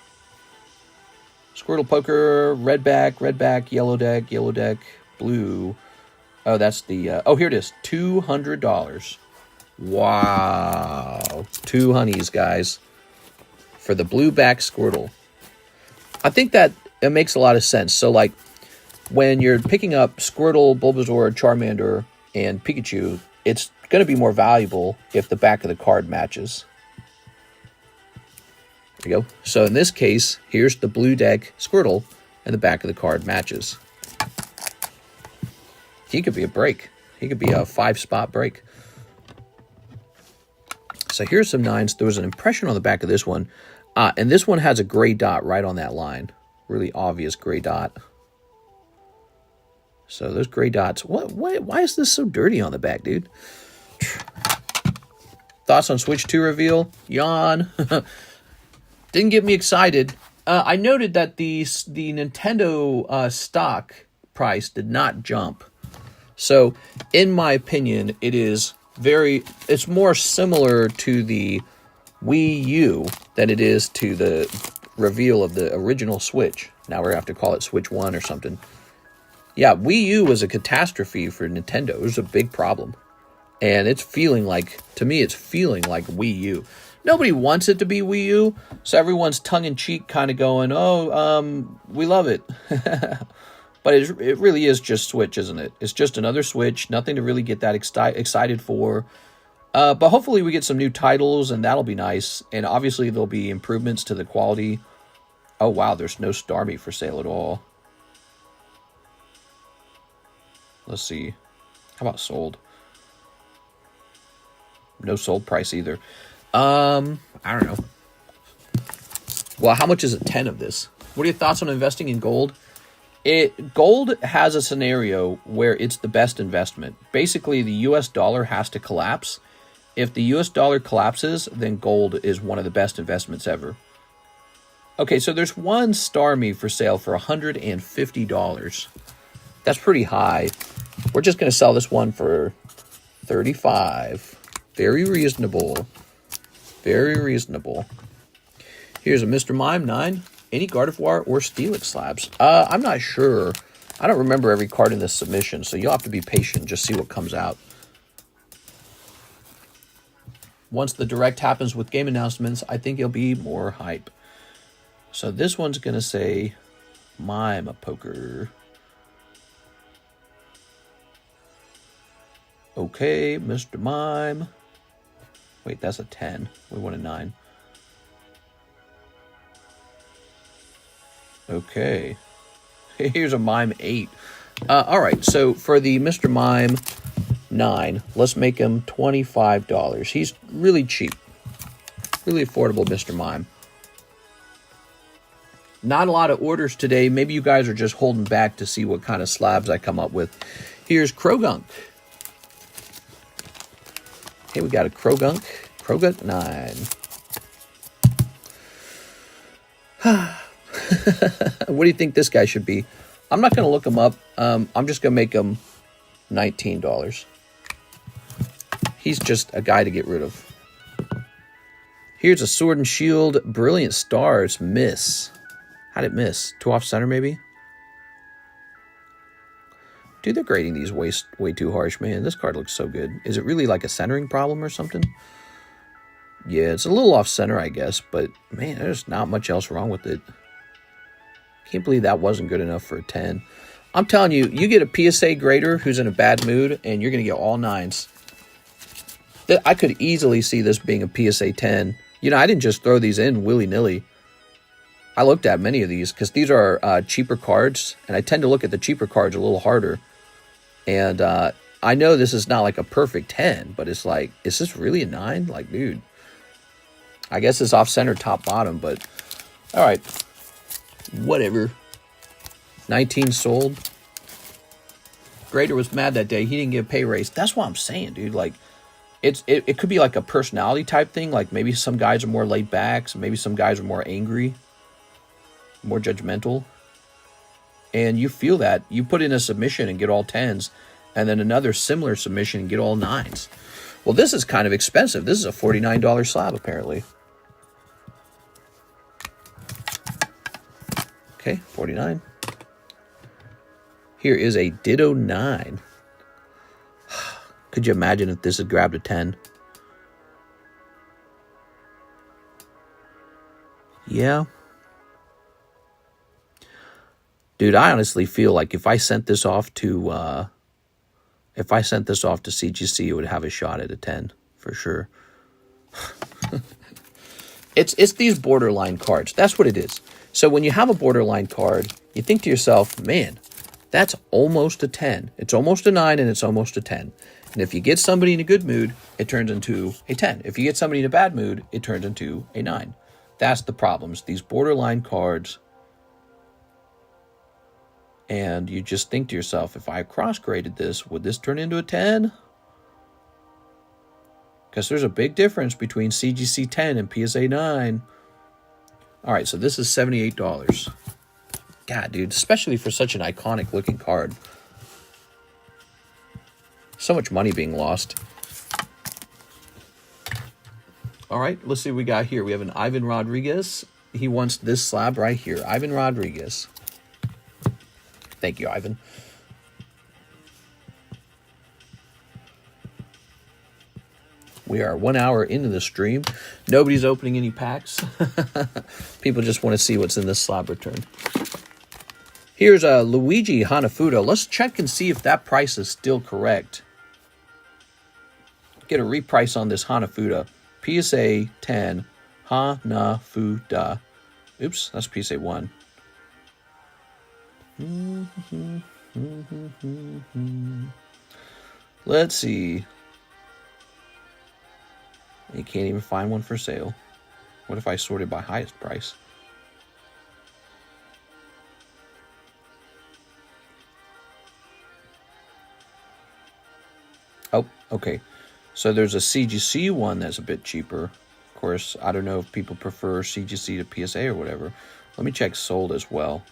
Squirtle Poker, red back, yellow deck, blue. Oh, that's the... oh, here it is. $200. Wow. 2 honeys, guys. For the blue back Squirtle. I think that it makes a lot of sense. So, like, when you're picking up Squirtle, Bulbasaur, Charmander, and Pikachu, it's going to be more valuable if the back of the card matches. There you go. So, in this case, here's the blue deck Squirtle, and the back of the card matches. He could be a break. He could be a 5-spot break. So, here's some 9s. There was an impression on the back of this one. And this one has a gray dot right on that line. Really obvious gray dot. So those gray dots. Why is this so dirty on the back, dude? Thoughts on Switch 2 reveal? Yawn. Didn't get me excited. I noted that the Nintendo stock price did not jump. So, in my opinion, it's more similar to the Wii U than it is to the reveal of the original Switch. Now we're going to have to call it Switch 1 or something. Yeah, Wii U was a catastrophe for Nintendo. It was a big problem. And it's feeling like Wii U. Nobody wants it to be Wii U, so everyone's tongue-in-cheek kind of going, we love it. But it really is just Switch, isn't it? It's just another Switch, nothing to really get that excited for. But hopefully we get some new titles, and that'll be nice. And obviously there'll be improvements to the quality. Oh, wow, there's no Starmie for sale at all. Let's see. How about sold? No sold price either. I don't know. Well, how much is a 10 of this? What are your thoughts on investing in gold? Gold has a scenario where it's the best investment. Basically, the US dollar has to collapse. If the US dollar collapses, then gold is one of the best investments ever. Okay, so there's one Starmie for sale for $150. That's pretty high. We're just going to sell this one for $35. Very reasonable. Very reasonable. Here's a Mr. Mime 9. Any Gardevoir or Steelix slabs? I'm not sure. I don't remember every card in this submission, so you'll have to be patient. Just see what comes out. Once the direct happens with game announcements, I think it'll be more hype. So this one's going to say Mime a Poker. Okay, Mr. Mime. Wait, that's a 10. We want a 9. Okay. Here's a Mime 8. All right, so for the Mr. Mime 9, let's make him $25. He's really cheap. Really affordable, Mr. Mime. Not a lot of orders today. Maybe you guys are just holding back to see what kind of slabs I come up with. Here's Krogunk. Okay, we got a Krogunk. Krogunk 9. What do you think this guy should be? I'm not going to look him up. I'm just going to make him $19. He's just a guy to get rid of. Here's a Sword and Shield. Brilliant Stars. Miss. How'd it miss? 2 off center, maybe? Dude, they're grading these way too harsh, man. This card looks so good. Is it really like a centering problem or something? Yeah, it's a little off center, I guess. But, man, there's not much else wrong with it. Can't believe that wasn't good enough for a 10. I'm telling you, you get a PSA grader who's in a bad mood, and you're going to get all 9s. I could easily see this being a PSA 10. You know, I didn't just throw these in willy-nilly. I looked at many of these because these are cheaper cards, and I tend to look at the cheaper cards a little harder. And I know this is not like a perfect 10, but it's like, is this really a 9? Like, dude, I guess it's off-center top-bottom, but all right. Whatever. 19 sold. Grader was mad that day. He didn't get a pay raise. That's what I'm saying, dude. Like, it could be like a personality type thing. Like, maybe some guys are more laid back. So maybe some guys are more angry. More judgmental. And you feel that. You put in a submission and get all 10s. And then another similar submission and get all 9s. Well, this is kind of expensive. This is a $49 slab, apparently. Okay, 49. Here is a Ditto 9. Could you imagine if this had grabbed a 10? Yeah. Dude, I honestly feel like if I sent this off to CGC, it would have a shot at a 10 for sure. It's these borderline cards. That's what it is. So when you have a borderline card, you think to yourself, man, that's almost a 10. It's almost a 9 and it's almost a 10. And if you get somebody in a good mood, it turns into a 10. If you get somebody in a bad mood, it turns into a 9. That's the problems. These borderline cards. And you just think to yourself, if I cross-graded this, would this turn into a 10? Because there's a big difference between CGC 10 and PSA 9. All right, so this is $78. God, dude, especially for such an iconic-looking card. So much money being lost. All right, let's see what we got here. We have an Ivan Rodriguez. He wants this slab right here. Ivan Rodriguez. Thank you, Ivan. We are 1 hour into the stream. Nobody's opening any packs. People just want to see what's in this slab return. Here's a Luigi Hanafuda. Let's check and see if that price is still correct. Get a reprice on this Hanafuda. PSA 10 Hanafuda. Oops, that's PSA 1. Let's see. You can't even find one for sale. What if I sorted by highest price? Oh, okay. So there's a CGC one that's a bit cheaper. Of course, I don't know if people prefer CGC to PSA or whatever. Let me check sold as well.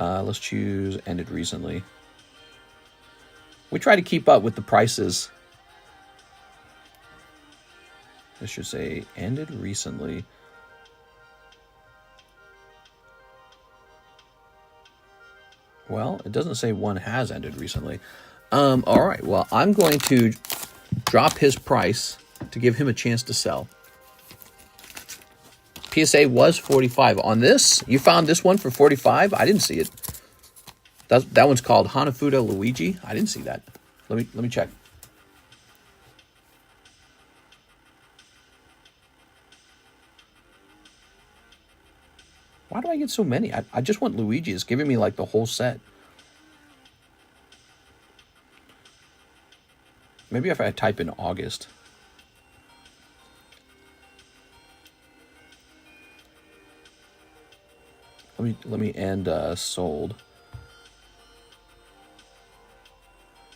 Let's choose ended recently. We try to keep up with the prices. This should say ended recently. Well, it doesn't say one has ended recently. All right, well, I'm going to drop his price to give him a chance to sell. PSA was 45. On this, you found this one for 45? I didn't see it. That one's called Hanafuda Luigi. I didn't see that. Let me check. Why do I get so many? I just want Luigi. It's giving me like the whole set. Maybe if I type in August. Let me end sold.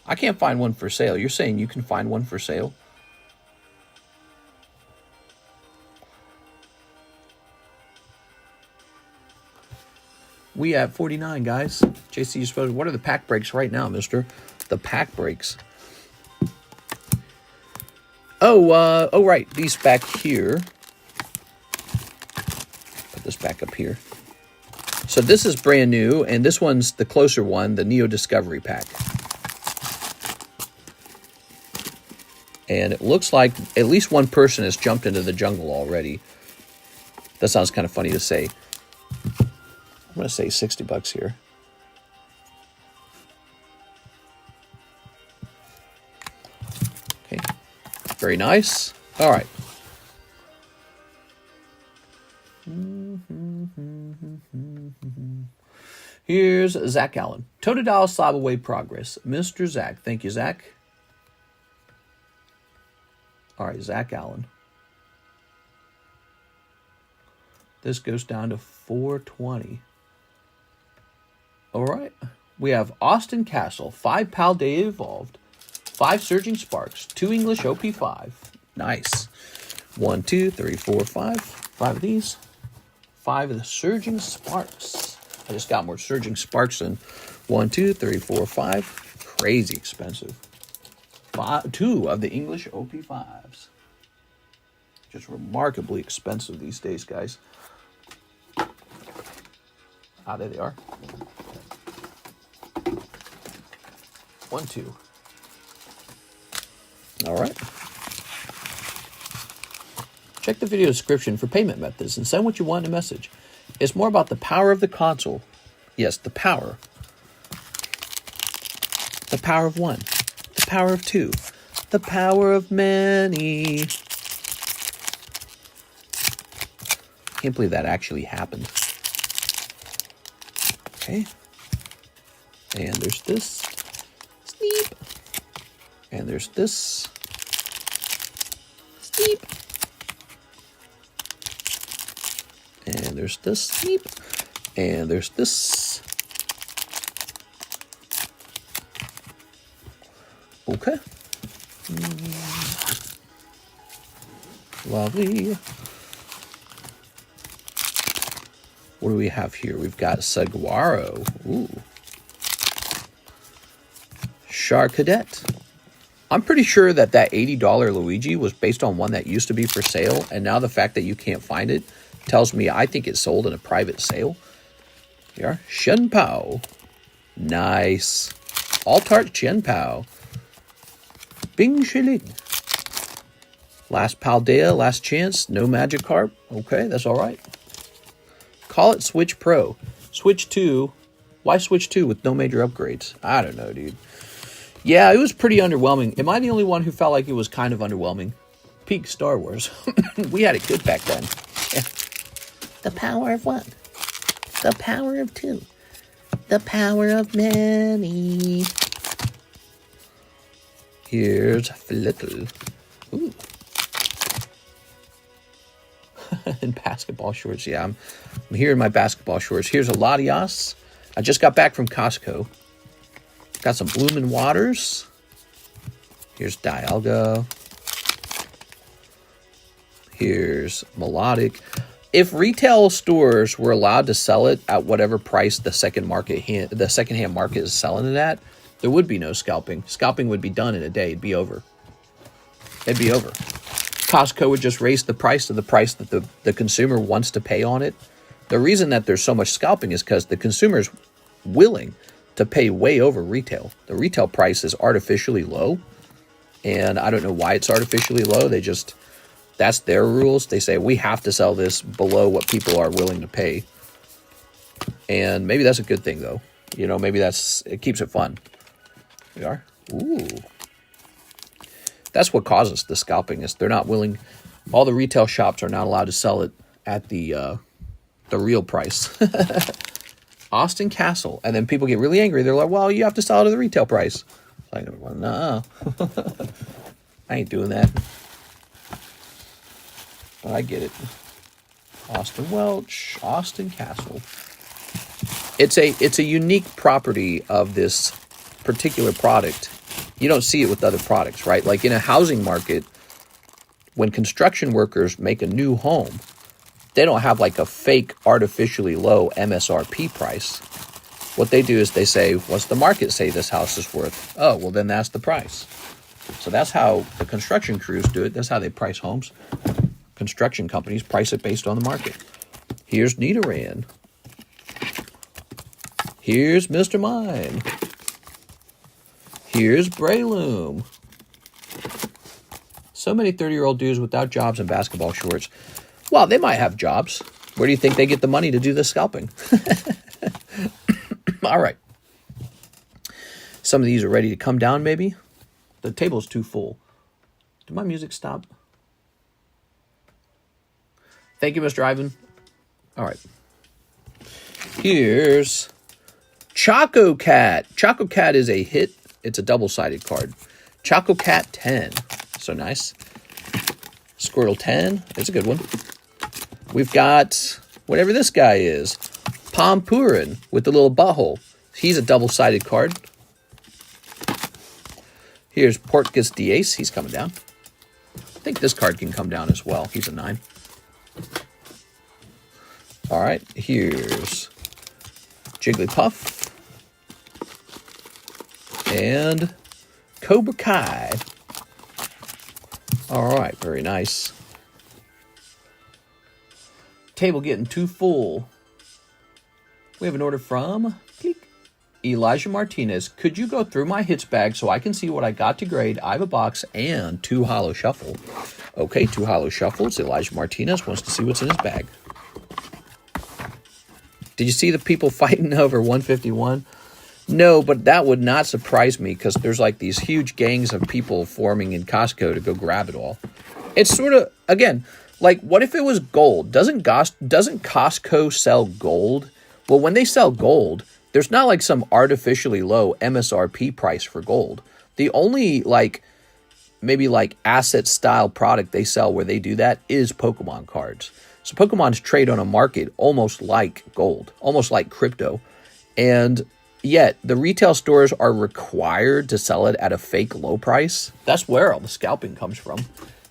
I can't find one for sale. You're saying you can find one for sale? We at 49, guys. JC, you're supposed. What are the pack breaks right now, mister? The pack breaks. Oh, right. These back here. Put this back up here. So this is brand new, and this one's the closer one, the Neo Discovery pack. And it looks like at least one person has jumped into the jungle already. That sounds kind of funny to say. I'm going to say $60 here. Okay. Very nice. All right. Here's Zach Allen. Totodile Slab away progress. Mr. Zach. Thank you, Zach. All right, Zach Allen. This goes down to 420. All right. We have Austin Castle, 5 Paldea Evolved, 5 Surging Sparks, 2 English OP5. Nice. 1, 2, 3, 4, 5. 5 of these. 5 of the Surging Sparks. I just got more Surging Sparks than 1, 2, 3, 4, 5. Crazy expensive. 2 of the English OP5s. Just remarkably expensive these days, guys. Ah, there they are. 1, 2. All right. Check the video description for payment methods and send what you want in a message. It's more about the power of the console. Yes, the power. The power of one. The power of two. The power of many. Can't believe that actually happened. Okay. And there's this. Sneep. And there's this. Sneep. And there's this. Sneep. And there's this. Okay. Lovely. What do we have here? We've got Saguaro. Ooh. Char Cadet. I'm pretty sure that $80 Luigi was based on one that used to be for sale, and now the fact that you can't find it tells me I think it sold in a private sale. Here, Shen Pao. Nice. Altart Shen Pao. Bing Shilling. Last Paldea, last chance, no Magikarp. Okay, that's all right. Call it Switch Pro. Switch 2. Why Switch 2 with no major upgrades? I don't know, dude. Yeah, it was pretty underwhelming. Am I the only one who felt like it was kind of underwhelming? Peak Star Wars. We had it good back then. Yeah. The power of one. The power of two. The power of many. Here's Flittle. Ooh. In basketball shorts. Yeah, I'm here in my basketball shorts. Here's a Latias. I just got back from Costco. Got some Bloomin' Waters. Here's Dialga. Here's Melodic. If retail stores were allowed to sell it at whatever price the secondhand market is selling it at, there would be no scalping. Scalping would be done in a day. It'd be over. It'd be over. Costco would just raise the price to the price that the consumer wants to pay on it. The reason that there's so much scalping is because the consumer's willing to pay way over retail. The retail price is artificially low, and I don't know why it's artificially low. They just That's their rules. They say we have to sell this below what people are willing to pay. And maybe that's a good thing, though. You know, maybe it keeps it fun. We are. Ooh. That's what causes the scalping, is they're not willing. All the retail shops are not allowed to sell it at the real price. Austin Castle. And then people get really angry. They're like, well, you have to sell it at the retail price. It's like, well, no. I ain't doing that. But I get it. Austin Welch, Austin Castle. It's a unique property of this particular product. You don't see it with other products, right? Like in a housing market, when construction workers make a new home, they don't have like a fake artificially low MSRP price. What they do is they say, what's the market say this house is worth? Oh, well, then that's the price. So that's how the construction crews do it. That's how they price homes. Construction companies price it based on the market. Here's Nidoran. Here's Mr. Mime. Here's Breloom. So many 30-year-old dudes without jobs and basketball shorts. Well, they might have jobs. Where do you think they get the money to do the scalping? All right. Some of these are ready to come down, maybe. The table's too full. Did my music stop? Thank you, Mr. Ivan. All right. Here's Choco Cat. Choco Cat is a hit. It's a double-sided card. Choco Cat 10. So nice. Squirtle 10. It's a good one. We've got whatever this guy is. Pompurin with the little butthole. He's a double-sided card. Here's Portgas Diace. He's coming down. I think this card can come down as well. He's a 9. All right. Here's Jigglypuff. And Cobra Kai. All right. Very nice. Table getting too full. We have an order from Elijah Martinez. Could you go through my hits bag so I can see what I got to grade? I have a box and 2 Holo Shuffle. Okay, 2 Holo Shuffles. Elijah Martinez wants to see what's in his bag. Did you see the people fighting over 151? No, but that would not surprise me because there's like these huge gangs of people forming in Costco to go grab it all. It's sort of, again, like what if it was gold? Doesn't Costco sell gold? Well, when they sell gold, there's not like some artificially low MSRP price for gold. The only maybe asset style product they sell where they do that is Pokemon cards. So Pokemon's trade on a market almost like gold, almost like crypto. And yet the retail stores are required to sell it at a fake low price. That's where all the scalping comes from.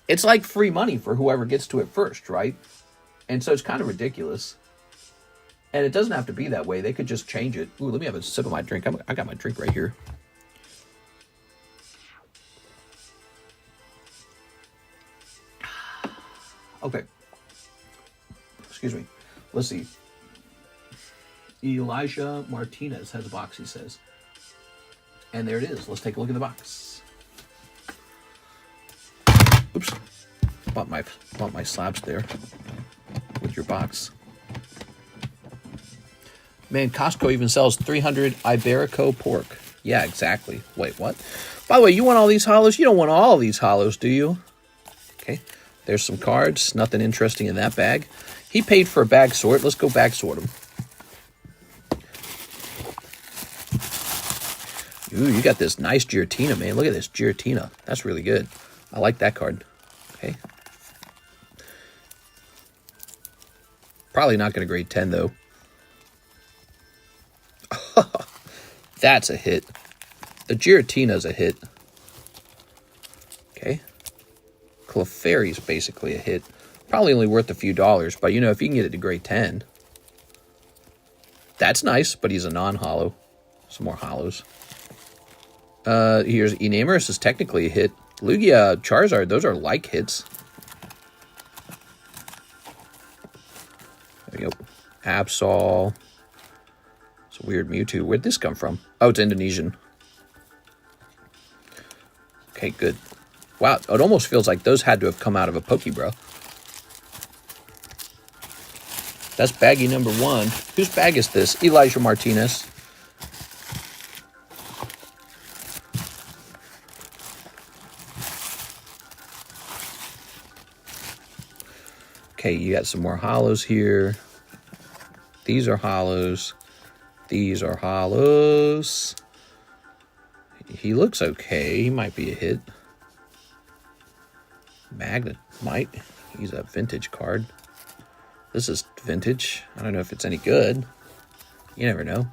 It's like free money for whoever gets to it first, right? And so it's kind of ridiculous. And it doesn't have to be that way. They could just change it. Ooh, let me have a sip of my drink. I got my drink right here. Okay. Excuse me. Let's see. Elijah Martinez has a box, he says. And there it is. Let's take a look at the box. Oops. Bought my slabs there with your box. Man, Costco even sells 300 Iberico pork. Yeah, exactly. Wait, what? By the way, you want all these holos? You don't want all these holos, do you? Okay. There's some cards. Nothing interesting in that bag. He paid for a bag sort. Let's go bag sort them. Ooh, you got this nice Giratina, man. Look at this Giratina. That's really good. I like that card. Okay. Probably not going to grade 10, though. That's a hit. The Giratina's a hit. Okay. Clefairy's basically a hit. Probably only worth a few dollars, but if you can get it to grade 10. That's nice, but he's a non-holo. Some more holos. Here's Enamorous is technically a hit. Lugia, Charizard, those are like hits. There you go. Absol. It's a weird Mewtwo. Where'd this come from? Oh, it's Indonesian. Okay, good. Wow, it almost feels like those had to have come out of a Pokebro. That's baggie number 1. Whose bag is this? Elijah Martinez. Okay, you got some more holos here. These are holos. These are holos. He looks okay. He might be a hit. Magnet might. He's a vintage card. This is vintage. I don't know if it's any good. You never know.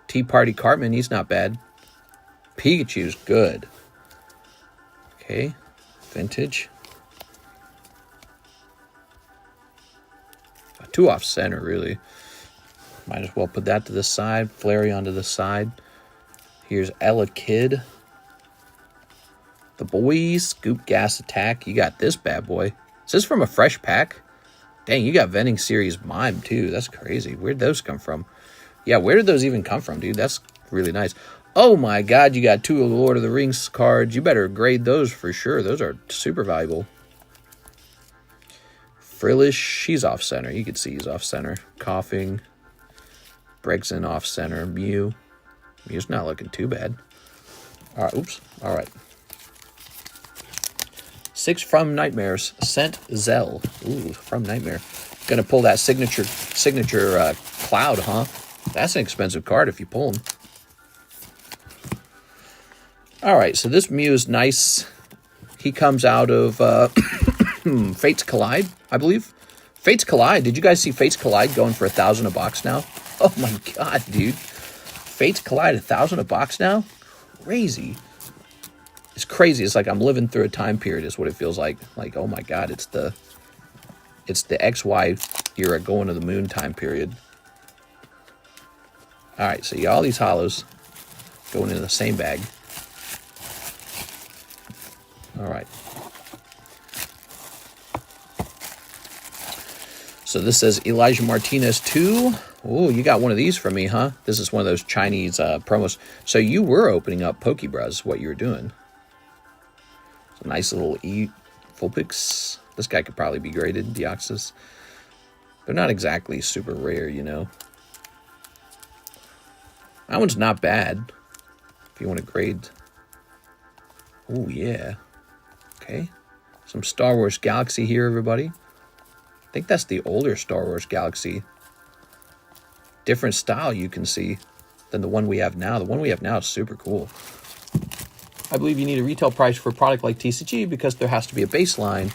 Tea Party Cartman, he's not bad. Pikachu's good. Okay, vintage. 2 off center, really. Might as well put that to the side. Flareon to the side. Here's Ella Kid. The boys. Scoop Gas Attack. You got this bad boy. Is this from a fresh pack? Dang, you got Vending Series Mime, too. That's crazy. Where'd those come from? Yeah, where did those even come from, dude? That's really nice. Oh, my God. You got 2 Lord of the Rings cards. You better grade those for sure. Those are super valuable. Frillish, she's off center. You can see he's off center. Coughing. Bregson off center. Mew. Mew's not looking too bad. All right, oops. All right. 6 from Nightmares. Sent Zelle. Ooh, from Nightmare. Gonna pull that signature Cloud, huh? That's an expensive card if you pull him. All right, so this Mew is nice. He comes out of Fates Collide, I believe. Fates Collide. Did you guys see Fates Collide going for 1,000 a box now? Oh my God, dude. Fates Collide 1,000 a box now? Crazy. It's crazy. It's like I'm living through a time period is what it feels like. Like, oh my God, it's the XY era going to the moon time period. All right, so you got all these holos going into the same bag. All right. So this says Elijah Martinez 2. Oh, you got one of these from me, huh? This is one of those Chinese promos. So you were opening up Pokebras, what you were doing. It's a nice little Vulpix. This guy could probably be graded, Deoxys. They're not exactly super rare, you know. That one's not bad. If you want to grade. Oh, yeah. Okay. Some Star Wars Galaxy here, everybody. I think that's the older Star Wars Galaxy. Different style you can see than the one we have now. The one we have now is super cool. I believe you need a retail price for a product like TCG because there has to be a baseline.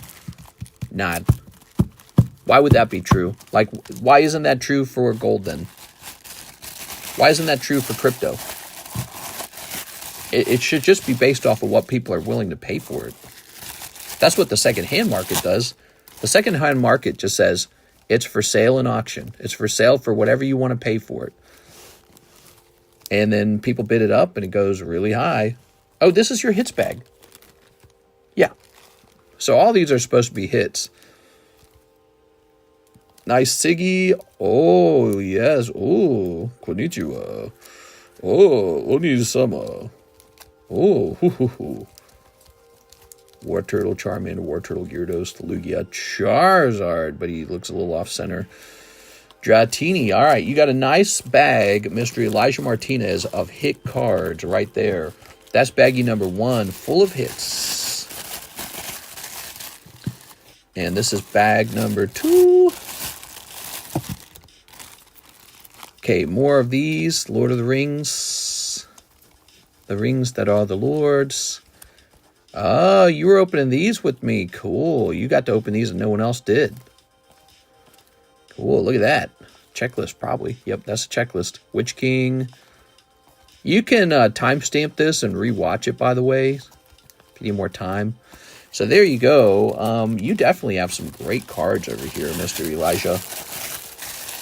Not. Why would that be true? Like, why isn't that true for gold then? Why isn't that true for crypto? It should just be based off of what people are willing to pay for it. That's what the secondhand market does. The secondhand market just says it's for sale and auction. It's for sale for whatever you want to pay for it. And then people bid it up and it goes really high. Oh, this is your hits bag. Yeah. So all these are supposed to be hits. Nice Siggy. Oh, yes. Oh, konnichiwa. Oh, oni-sama. Oh, hoo hoo hoo. War Turtle, Charmander, War Turtle, Gyarados, Lugia, Charizard, but he looks a little off-center. Dratini. All right, you got a nice bag, Mr. Elijah Martinez, of hit cards right there. That's baggie number 1, full of hits. And this is bag number 2. Okay, more of these. Lord of the Rings. The rings that are the Lords. Oh, you were opening these with me. Cool. You got to open these and no one else did. Cool. Look at that. Checklist, probably. Yep, that's a checklist. Witch King. You can timestamp this and rewatch it, by the way, if you need more time. So there you go. You definitely have some great cards over here, Mr. Elijah.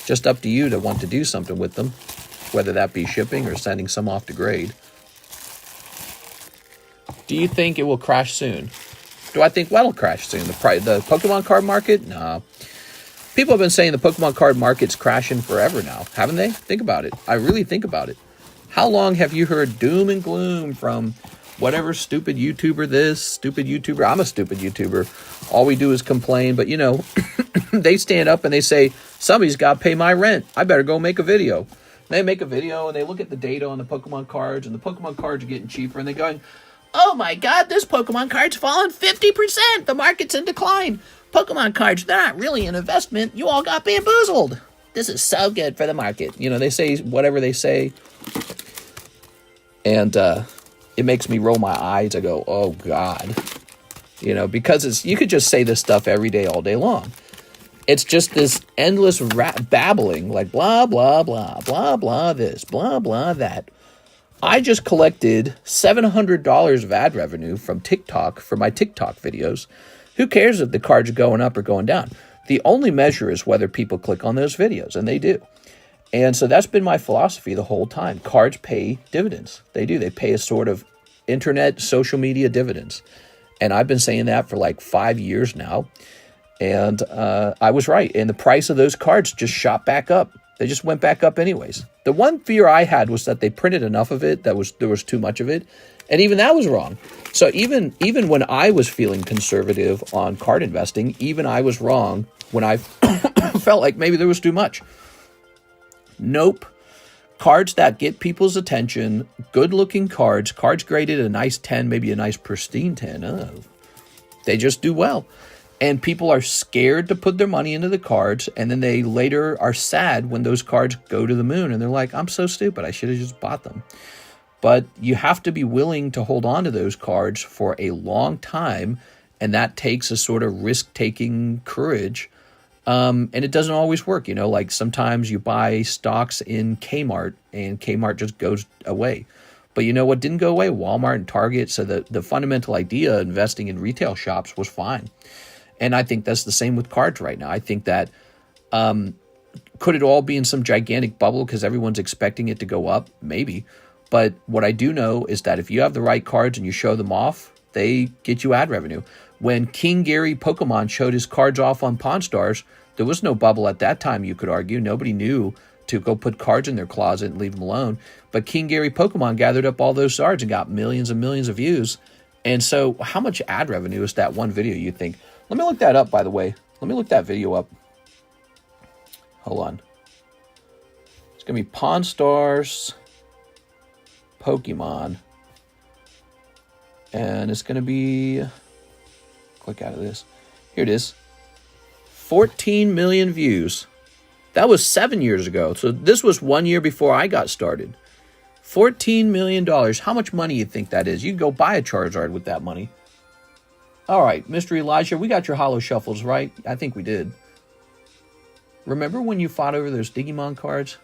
Just up to you to want to do something with them, whether that be shipping or sending some off to grade. Do you think it will crash soon? Do I think what'll crash soon? The Pokemon card market? No. People have been saying the Pokemon card market's crashing forever now, haven't they? Think about it. I really think about it. How long have you heard doom and gloom from whatever, stupid YouTuber this, stupid YouTuber. I'm a stupid YouTuber. All we do is complain. But, you know, they stand up and they say, somebody's got to pay my rent. I better go make a video. They make a video and they look at the data on the Pokemon cards, and the Pokemon cards are getting cheaper, and they're going, oh my God, this Pokemon card's fallen 50%. The market's in decline. Pokemon cards, they're not really an investment. You all got bamboozled. This is so good for the market. You know, they say whatever they say. And it makes me roll my eyes. I go, oh God. You know, because you could just say this stuff every day, all day long. It's just this endless babbling, like blah, blah, blah, blah, blah, this, blah, blah, that. I just collected $700 of ad revenue from TikTok for my TikTok videos. Who cares if the cards are going up or going down? The only measure is whether people click on those videos, and they do. And so that's been my philosophy the whole time. Cards pay dividends. They do. They pay a sort of internet, social media dividends. And I've been saying that for like 5 years now. And I was right. And the price of those cards just shot back up. They just went back up anyways. The one fear I had was that they printed enough of it, there was too much of it. And even that was wrong. So even when I was feeling conservative on card investing, even I was wrong when I felt like maybe there was too much. Nope. Cards that get people's attention, good-looking cards graded a nice 10, maybe a nice pristine 10. Oh, they just do well. And people are scared to put their money into the cards, and then they later are sad when those cards go to the moon, and they're like, I'm so stupid, I should have just bought them. But you have to be willing to hold on to those cards for a long time, and that takes a sort of risk-taking courage. And it doesn't always work, you know, like sometimes you buy stocks in Kmart, and Kmart just goes away. But you know what didn't go away? Walmart and Target. So the fundamental idea of investing in retail shops was fine. And I think that's the same with cards right now. I think that could it all be in some gigantic bubble because everyone's expecting it to go up? Maybe. But what I do know is that if you have the right cards and you show them off, they get you ad revenue. When King Gary Pokemon showed his cards off on Pawn Stars, there was no bubble at that time, you could argue. Nobody knew to go put cards in their closet and leave them alone. But King Gary Pokemon gathered up all those cards and got millions and millions of views. And so how much ad revenue is that one video, you think? Let me look that up, by the way. Let me look that video up. Hold on. It's going to be Pawn Stars Pokemon. And it's going to be... Click out of this. Here it is. 14 million views. That was 7 years ago. So this was 1 year before I got started. $14 million. How much money you think that is? You can go buy a Charizard with that money. All right, Mr. Elijah, we got your Holo Shuffles, right? I think we did. Remember when you fought over those Digimon cards?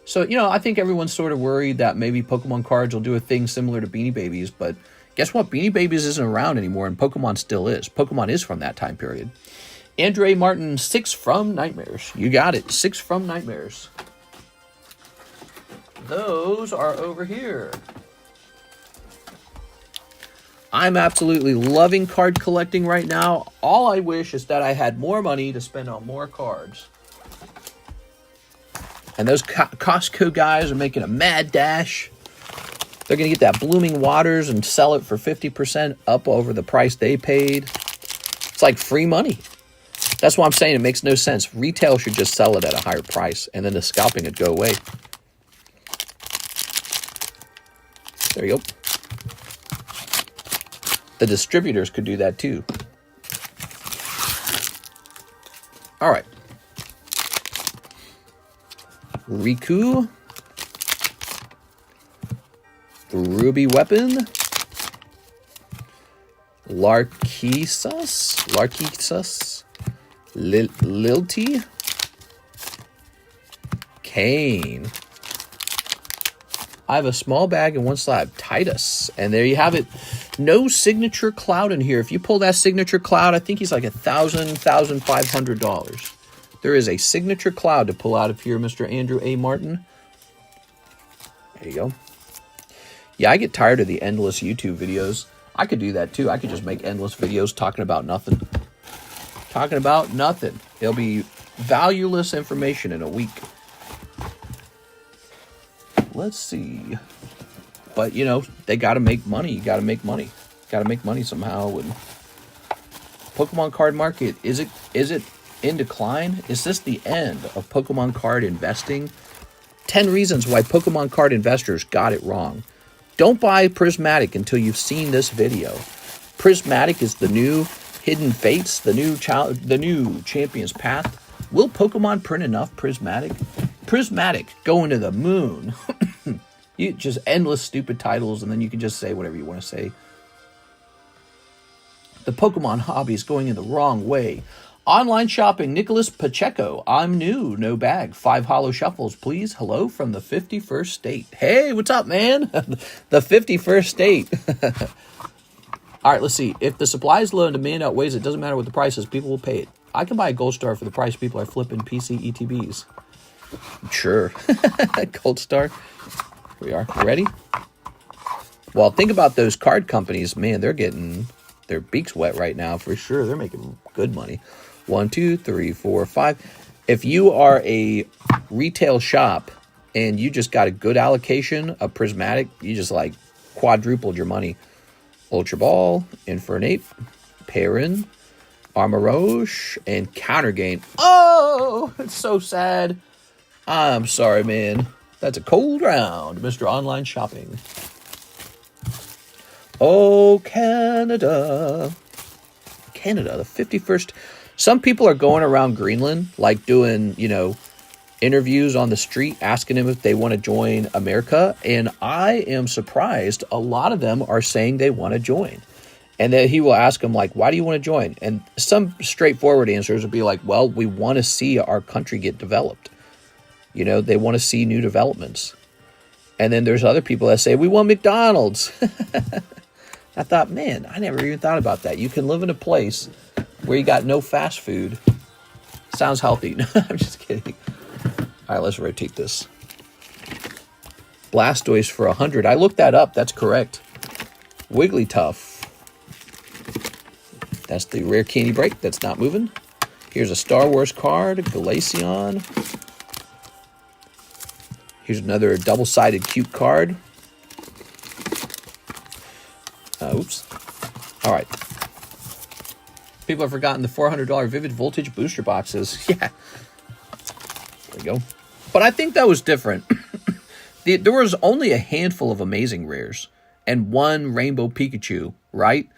So, you know, I think everyone's sort of worried that maybe Pokemon cards will do a thing similar to Beanie Babies, but guess what? Beanie Babies isn't around anymore, and Pokemon still is. Pokemon is from that time period. Andrew A. Martin, 6 from Nightmares. You got it, 6 from Nightmares. Those are over here. I'm absolutely loving card collecting right now. All I wish is that I had more money to spend on more cards. And those Costco guys are making a mad dash. They're going to get that Blooming Waters and sell it for 50% up over the price they paid. It's like free money. That's why I'm saying it makes no sense. Retail should just sell it at a higher price, and then the scalping would go away. There you go. The distributors could do that too. All right. Riku. Ruby Weapon. Larkesus. Lilty. Kane. I have a small bag and one slab. Titus. And there you have it. No signature cloud in here. If you pull that signature cloud, I think he's like $1,500. There is a signature cloud to pull out of here, Mr. Andrew A. Martin. There you go. Yeah, I get tired of the endless YouTube videos. I could do that too. I could just make endless videos talking about nothing. Talking about nothing. It'll be valueless information in a week. Let's see. But, you know, they got to make money. You got to make money. Got to make money somehow. And Pokemon card market, is it in decline? Is this the end of Pokemon card investing? 10 reasons why Pokemon card investors got it wrong. Don't buy Prismatic until you've seen this video. Prismatic is the new Hidden Fates, the new Champion's Path. Will Pokemon print enough Prismatic? Prismatic, going to the moon. You just endless stupid titles, and then you can just say whatever you want to say. The Pokemon hobby is going in the wrong way. Online shopping, Nicholas Pacheco. I'm new, no bag. 5 holo shuffles, please. Hello from the 51st state. Hey, what's up, man? The 51st state. All right, let's see. If the supply is low and demand outweighs it, doesn't matter what the price is, people will pay it. I can buy a Gold Star for the price people are flipping PC ETBs. Sure. Gold Star. Here we are. Ready? Well, think about those card companies. Man, they're getting their beaks wet right now for sure. They're making good money. 1, 2, 3, 4, 5. If you are a retail shop and you just got a good allocation of Prismatic, you just like quadrupled your money. Ultra Ball, Infernape, Perrin, Armoroche, and Counter Gain. Oh, it's so sad. I'm sorry, man. That's a cold round, Mr. Online Shopping. Oh, Canada. Canada, the 51st. Some people are going around Greenland, like doing, you know, interviews on the street, asking them if they want to join America. And I am surprised. A lot of them are saying they want to join. And then he will ask them, like, why do you want to join? And some straightforward answers would be like, well, we want to see our country get developed. You know, they want to see new developments. And then there's other people that say, we want McDonald's. I thought, man, I never even thought about that. You can live in a place where you got no fast food. Sounds healthy. No, I'm just kidding. All right, let's rotate this. Blastoise for 100. I looked that up. That's correct. Wigglytuff. That's the rare candy break. That's not moving. Here's a Star Wars card. Glaceon. Here's another double-sided cute card. Oops. All right. People have forgotten the $400 Vivid Voltage booster boxes. Yeah. There we go. But I think that was different. There was only a handful of amazing rares and one Rainbow Pikachu, right?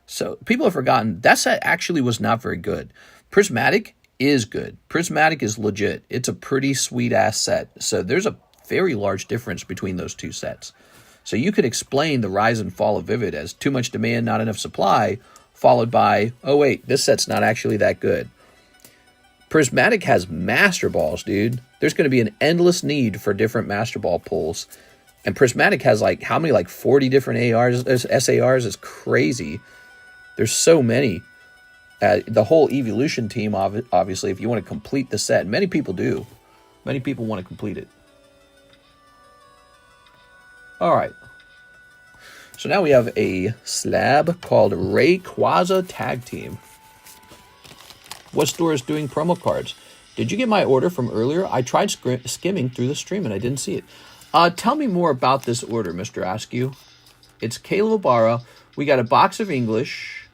So people have forgotten that set actually was not very good. Prismatic is good. Prismatic is legit. It's a pretty sweet-ass set. So there's a very large difference between those two sets. So you could explain the rise and fall of Vivid as too much demand, not enough supply, followed by, oh wait, this set's not actually that good. Prismatic has Master Balls, dude. There's going to be an endless need for different Master Ball pulls. And Prismatic has like, how many, like 40 different SARs? It's crazy. There's so many. The whole Evolution team, obviously, if you want to complete the set, many people do. Many people want to complete it. All right. So now we have a slab called Rayquaza Tag Team. What store is doing promo cards? Did you get my order from earlier? I tried skimming through the stream and I didn't see it. Tell me more about this order, Mr. Askew. It's Caleb Ibarra. We got a box of English.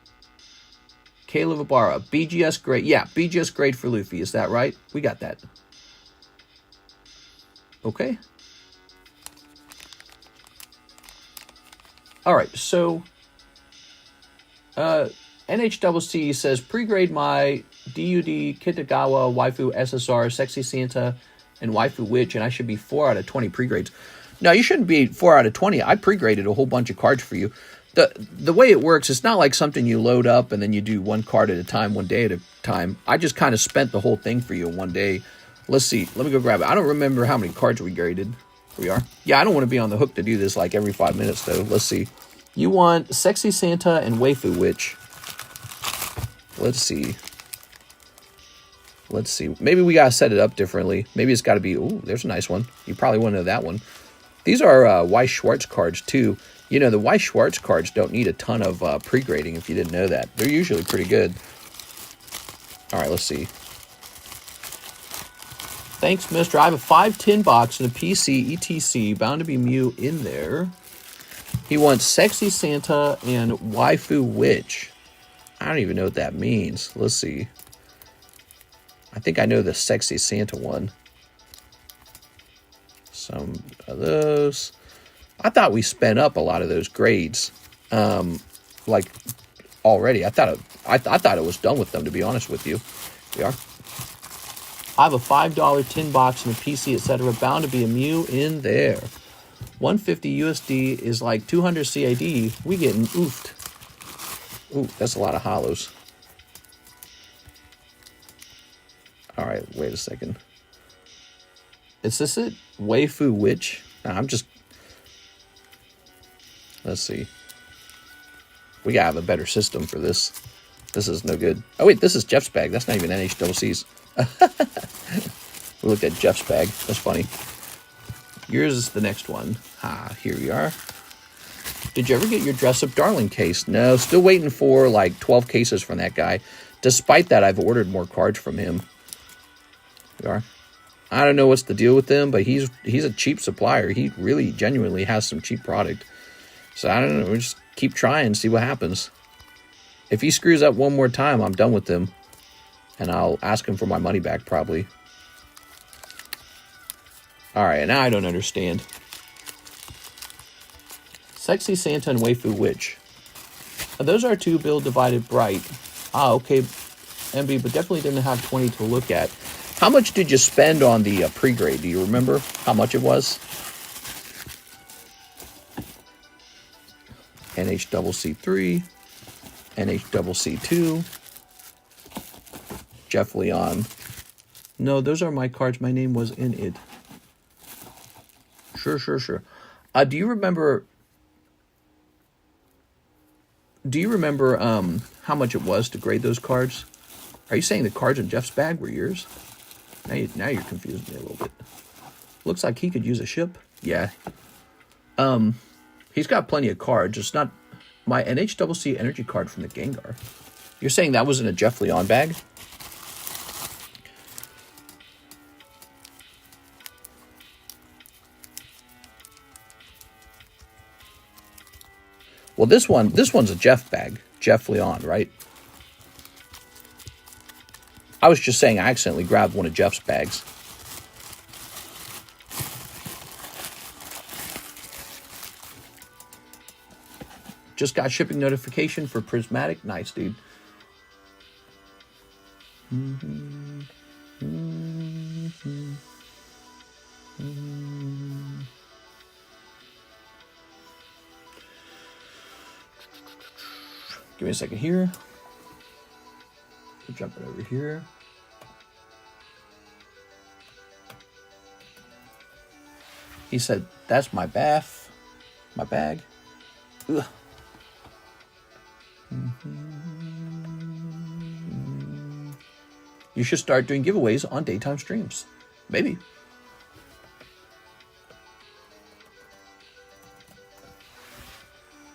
Caleb Ibarra. BGS grade. Yeah, BGS grade for Luffy. Is that right? We got that. Okay. All right, so NHCC says, pre-grade my DUD, Kitagawa, Waifu, SSR, Sexy Santa, and Waifu Witch, and I should be 4 out of 20 pre-grades. No, you shouldn't be 4 out of 20. I pre-graded a whole bunch of cards for you. The way it works, it's not like something you load up and then you do one card at a time, one day at a time. I just kind of spent the whole thing for you in one day. Let's see. Let me go grab it. I don't remember how many cards we graded. Here we are. Yeah, I don't want to be on the hook to do this like every 5 minutes, though. Let's see. You want Sexy Santa and Waifu Witch. Let's see. Let's see. Maybe we got to set it up differently. Maybe it's got to be... Ooh, there's a nice one. You probably want to know that one. These are Weiss Schwartz cards, too. You know, the Weiss Schwartz cards don't need a ton of pre-grading, if you didn't know that. They're usually pretty good. All right, let's see. Thanks, mister. I have a 5 tin box and a PC ETC, bound to be Mew in there. He wants Sexy Santa and Waifu Witch. I don't even know what that means. Let's see. I think I know the Sexy Santa one. Some of those. I thought we spent up a lot of those grades, like already. I thought it was done with them. To be honest with you, we are. I have a $5 tin box and a PC, etc. Bound to be a Mew in there. 150 USD is like 200 CAD. We getting oofed. Ooh, that's a lot of holos. All right, wait a second. Is this it? Waifu Witch? Nah, I'm just... Let's see. We gotta have a better system for this. This is no good. Oh wait, this is Jeff's bag. That's not even NHCC's. We looked at Jeff's bag. That's funny. Yours is the next one. Here we are. Did you ever get your Dress Up Darling case? No, still waiting for like 12 cases from that guy. Despite that, I've ordered more cards from him. We are. I don't know what's the deal with him, but he's a cheap supplier. He really genuinely has some cheap product. So I don't know. We'll just keep trying and see what happens. If he screws up one more time, I'm done with him. And I'll ask him for my money back, probably. Alright, now I don't understand. Sexy Santa and Waifu Witch. Those are two Bill divided bright. Okay, MB, but definitely didn't have 20 to look at. How much did you spend on the pre-grade? Do you remember how much it was? NHCC3, NHCC2, Jeff Leon. No, those are my cards. My name was in it. Sure. Do you remember how much it was to grade those cards? Are you saying the cards in Jeff's bag were yours? Now you're confusing me a little bit. Looks like he could use a ship. Yeah. He's got plenty of cards. It's not my NHCC energy card from the Gengar. You're saying that was in a Jeff Leon bag? Well, this one's a Jeff bag. Jeff Leon, right? I was just saying I accidentally grabbed one of Jeff's bags. Just got shipping notification for Prismatic. Nice, dude. Give me a second here. Jump it over here. He said, "That's my bath, my bag." Ugh. You should start doing giveaways on daytime streams. Maybe.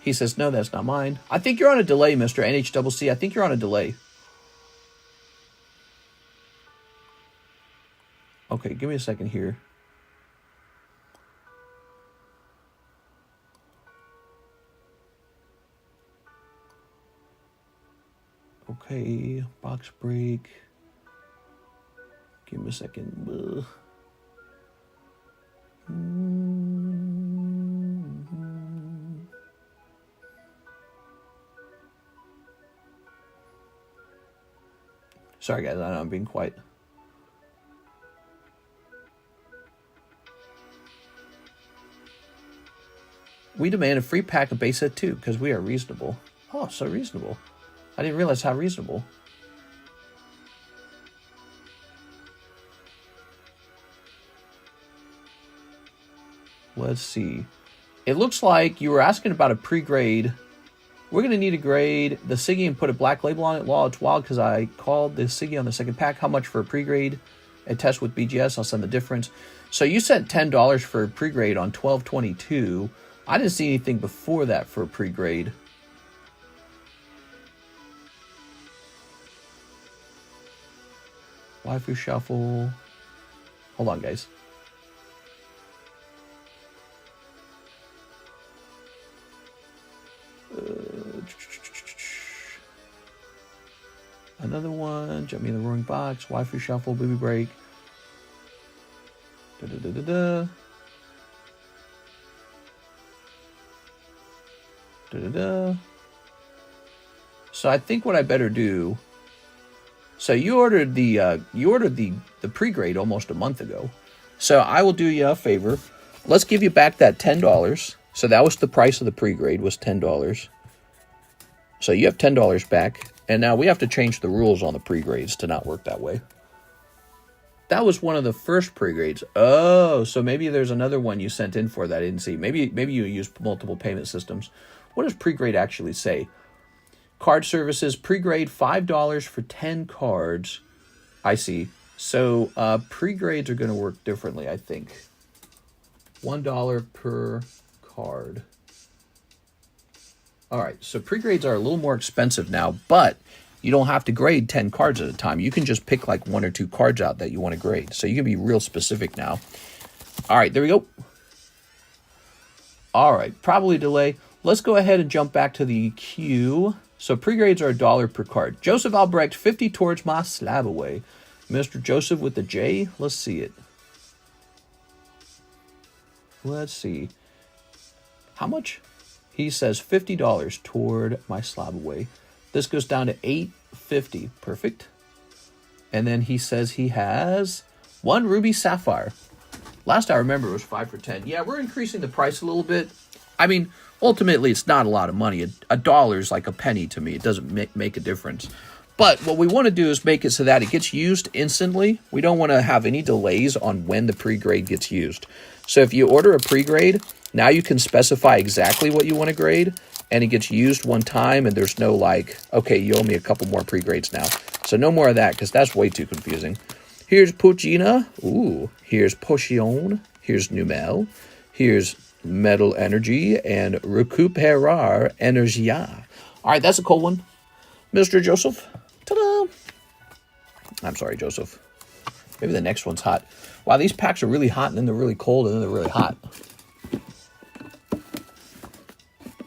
He says, "No, that's not mine." I think you're on a delay, Mr. NHCC. I think you're on a delay. Okay, give me a second here. Okay, box break. Give me a second. Sorry, guys, I know I'm being quiet. We demand a free pack of base set 2 because we are reasonable. Oh, so reasonable. I didn't realize how reasonable. Let's see. It looks like you were asking about a pre-grade. We're going to need a grade the Siggy and put a black label on it. Well, it's wild because I called the Siggy on the second pack. How much for a pre-grade? A test with BGS. I'll send the difference. So you sent $10 for a pre-grade on 12/22. I didn't see anything before that for a pre-grade. Waifu Shuffle. Hold on, guys. Another one. Jump me in the roaring box. Wi-Fi shuffle. Booby break. Da-da-da-da-da. Da-da-da. So I think what I better do. So you ordered the pre-grade almost a month ago. So I will do you a favor. Let's give you back that $10. So that was the price of the pre-grade, was $10. So you have $10 back. And now we have to change the rules on the pre-grades to not work that way. That was one of the first pre-grades. Oh, so maybe there's another one you sent in for that I didn't see. Maybe you used multiple payment systems. What does pre-grade actually say? Card services, pre-grade $5 for 10 cards. I see. So pre-grades are going to work differently, I think. $1 per card. All right, so pre-grades are a little more expensive now, but you don't have to grade 10 cards at a time. You can just pick like 1 or 2 cards out that you want to grade. So you can be real specific now. All right, there we go. All right, probably delay. Let's go ahead and jump back to the queue. So pre-grades are $1 per card. Joseph Albrecht, 50 towards my slab away. Mr. Joseph with the J. Let's see it. Let's see. How much? He says $50 toward my slab away. This goes down to $8.50. Perfect. And then he says he has 1 ruby sapphire. Last I remember it was 5 for 10. Yeah, we're increasing the price a little bit. I mean, ultimately it's not a lot of money. A dollar is like a penny to me. It doesn't make a difference. But what we want to do is make it so that it gets used instantly. We don't want to have any delays on when the pre-grade gets used. So if you order a pre-grade, now you can specify exactly what you want to grade, and it gets used one time, and there's no like, okay, you owe me a couple more pre-grades now. So no more of that, because that's way too confusing. Here's Puccina. Ooh, here's Potion. Here's Numel. Here's Metal Energy, and Recuperar Energia. All right, that's a cool one. Mr. Joseph. Ta-da! I'm sorry, Joseph. Maybe the next one's hot. Wow, these packs are really hot, and then they're really cold, and then they're really hot.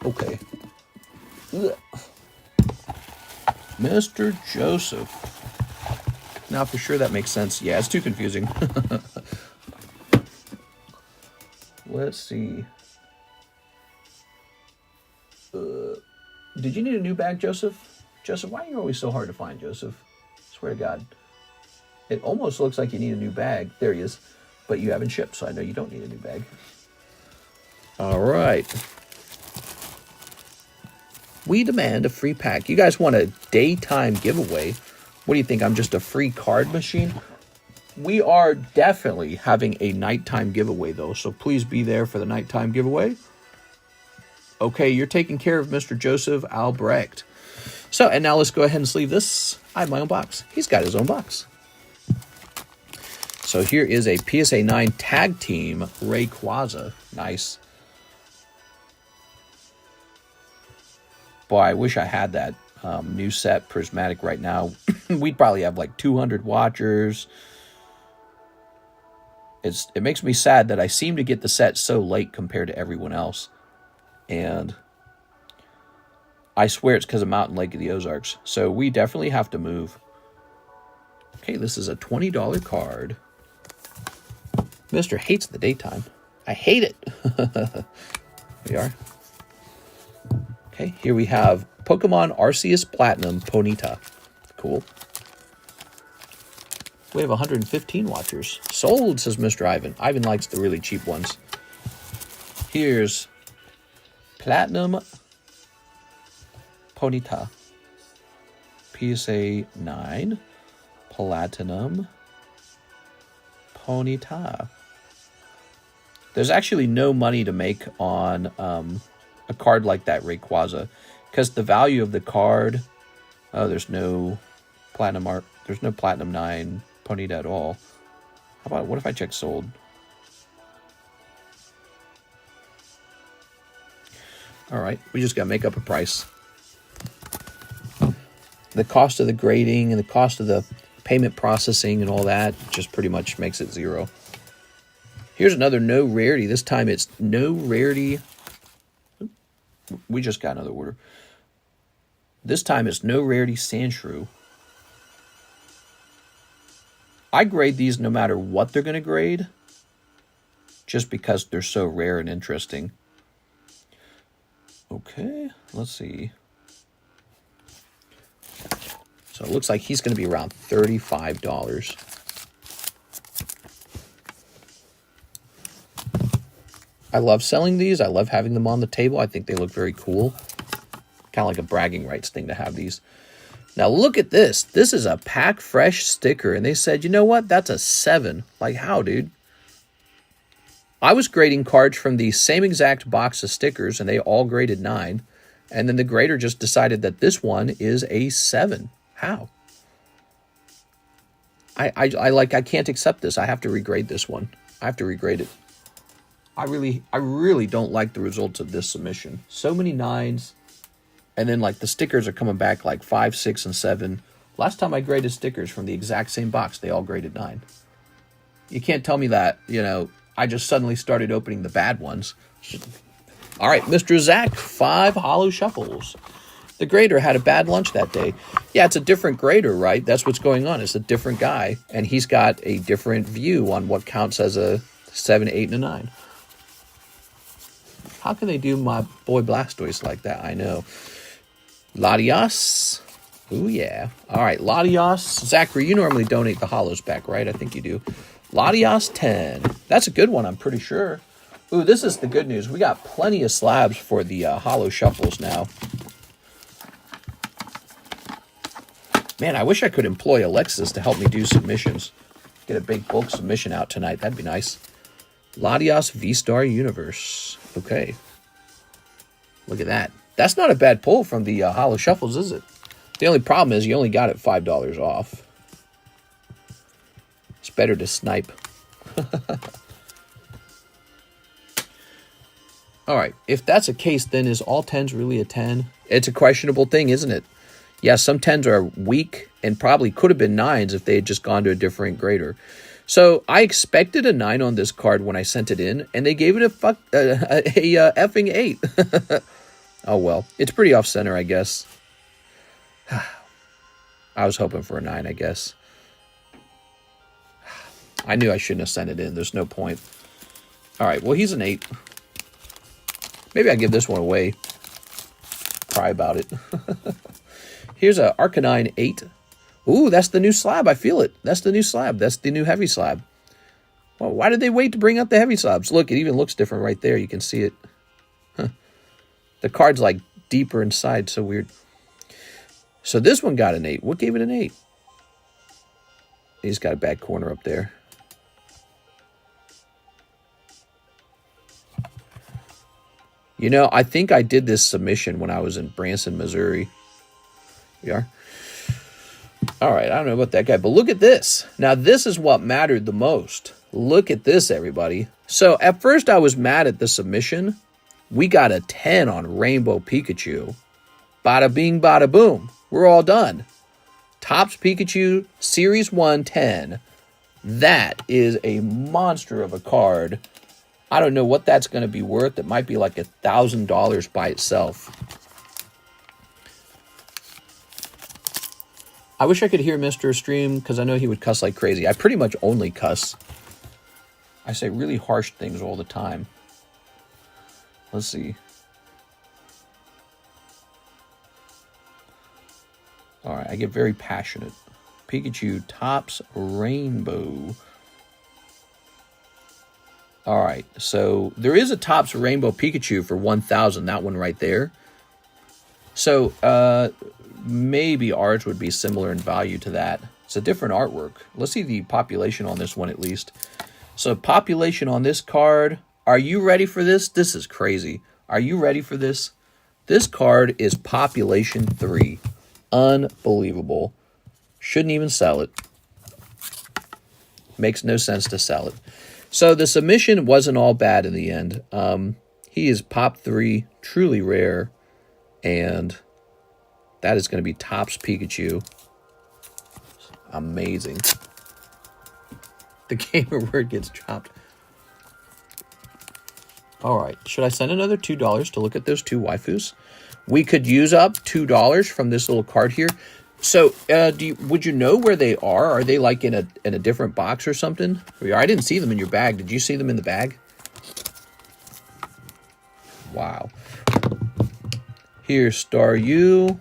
Okay. Ugh. Mr. Joseph. Now, for sure that makes sense. Yeah, it's too confusing. Let's see. Did you need a new bag, Joseph? Joseph, why are you always so hard to find, Joseph? Swear to God. It almost looks like you need a new bag. There he is. But you haven't shipped, so I know you don't need a new bag. All right. We demand a free pack. You guys want a daytime giveaway? What do you think? I'm just a free card machine? We are definitely having a nighttime giveaway, though, so please be there for the nighttime giveaway. Okay, you're taking care of Mr. Joseph Albrecht. So, and now let's go ahead and sleeve this. I have my own box. He's got his own box. So here is a PSA 9 Tag Team Rayquaza. Nice. Boy, I wish I had that new set Prismatic right now. We'd probably have like 200 watchers. It makes me sad that I seem to get the set so late compared to everyone else. And I swear it's because of Mountain Lake of the Ozarks. So we definitely have to move. Okay, this is a $20 card. Mr. hates the daytime. I hate it. Here we are. Okay, here we have Pokemon Arceus Platinum Ponyta. Cool. We have 115 watchers. Sold, says Mr. Ivan. Ivan likes the really cheap ones. Here's Platinum Ponyta. PSA 9. Platinum Ponyta. There's actually no money to make on a card like that Rayquaza, because the value of the card, there's no platinum art, there's no platinum 9 Ponyta at all. How about, what if I check sold? All right, we just got to make up a price. The cost of the grading and the cost of the payment processing and all that just pretty much makes it zero. Here's another no rarity. This time it's no rarity. We just got another order. This time it's no rarity Sandshrew. I grade these no matter what they're going to grade, just because they're so rare and interesting. Okay, let's see. So it looks like he's going to be around $35. I love selling these. I love having them on the table. I think they look very cool. Kind of like a bragging rights thing to have these. Now look at this. This is a pack fresh sticker. And they said, you know what? That's a 7. Like how, dude? I was grading cards from the same exact box of stickers, and they all graded 9. And then the grader just decided that this one is a 7. How? I can't accept this. I have to regrade this one. I have to regrade it. I really don't like the results of this submission. So many 9s, and then like the stickers are coming back like 5, 6, and 7. Last time I graded stickers from the exact same box, they all graded 9. You can't tell me that, you know, I just suddenly started opening the bad ones. All right, Mr. Zach, 5 Holo shuffles. The grader had a bad lunch that day. Yeah, it's a different grader, right? That's what's going on. It's a different guy, and he's got a different view on what counts as a 7, 8, and a 9. How can they do my boy Blastoise like that? I know. Latias. Ooh, yeah. All right, Latias. Zachary, you normally donate the Holos back, right? I think you do. Latias 10. That's a good one, I'm pretty sure. Ooh, this is the good news. We got plenty of slabs for the Holo shuffles now. Man, I wish I could employ Alexis to help me do submissions. Get a big bulk submission out tonight. That'd be nice. Latias V-Star Universe. Okay. Look at that. That's not a bad pull from the Holo shuffles, is it? The only problem is you only got it $5 off. It's better to snipe. All right. If that's a case, then is all 10s really a 10? It's a questionable thing, isn't it? Yeah, some 10s are weak and probably could have been 9s if they had just gone to a different grader. So I expected a 9 on this card when I sent it in, and they gave it a effing 8. Oh, well. It's pretty off-center, I guess. I was hoping for a 9, I guess. I knew I shouldn't have sent it in. There's no point. All right, well, he's an 8. Maybe I give this one away. Cry about it. Here's a Arcanine 8. Ooh, that's the new slab. I feel it. That's the new slab. That's the new heavy slab. Well, why did they wait to bring up the heavy slabs? Look, it even looks different right there. You can see it. Huh. The card's like deeper inside. So weird. So this one got an 8. What gave it an 8? He's got a bad corner up there. You know, I think I did this submission when I was in Branson, Missouri. We are. All right, I don't know about that guy, but look at this. Now, this is what mattered the most. Look at this, everybody. So, at first, I was mad at the submission. We got a 10 on Rainbow Pikachu. Bada bing, bada boom. We're all done. Topps Pikachu Series 1 10. That is a monster of a card. I don't know what that's going to be worth. It might be like $1,000 by itself. I wish I could hear Mr. Stream because I know he would cuss like crazy. I pretty much only cuss. I say really harsh things all the time. Let's see. All right, I get very passionate. Pikachu Topps Rainbow. All right, so there is a Topps Rainbow Pikachu for 1,000. That one right there. So maybe ours would be similar in value to that. It's a different artwork. Let's see the population on this one at least. So population on this card. Are you ready for this? This is crazy. Are you ready for this? This card is population 3. Unbelievable. Shouldn't even sell it. Makes no sense to sell it. So the submission wasn't all bad in the end. He is pop 3, truly rare. And that is going to be Topps Pikachu. Amazing. The gamer word gets dropped. All right. Should I send another $2 to look at those 2 waifus? We could use up $2 from this little card here. So, would you know where they are? Are they like in a different box or something? I didn't see them in your bag. Did you see them in the bag? Wow. Here's Star U.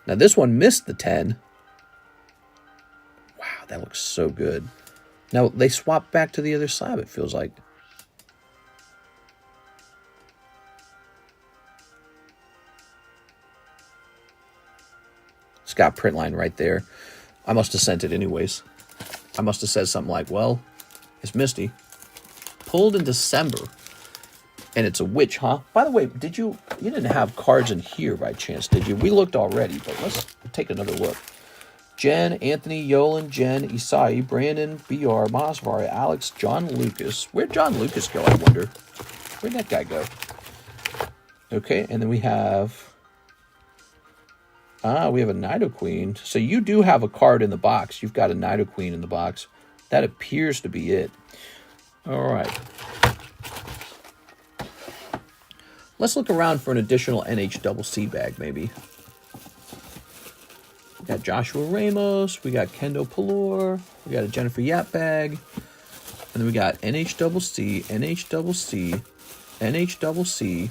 Now this one missed the 10. Wow, that looks so good. Now they swapped back to the other slab, it feels like. It's got print line right there. I must have sent it anyways. I must have said something like, well, it's Misty. Pulled in December. And it's a witch, huh? By the way, you didn't have cards in here by chance, did you? We looked already, but let's take another look. Jen, Anthony, Yolan, Jen, Isai, Brandon, BR, Masvari, Alex, John Lucas. Where'd John Lucas go, I wonder? Where'd that guy go? Okay, and then we have a Nido Queen. So you do have a card in the box. You've got a Nido Queen in the box. That appears to be it. All right. Let's look around for an additional NHCC bag, maybe. We got Joshua Ramos. We got Kendo Pelor. We got a Jennifer Yap bag. And then we got NHCC, NHCC, NHCC.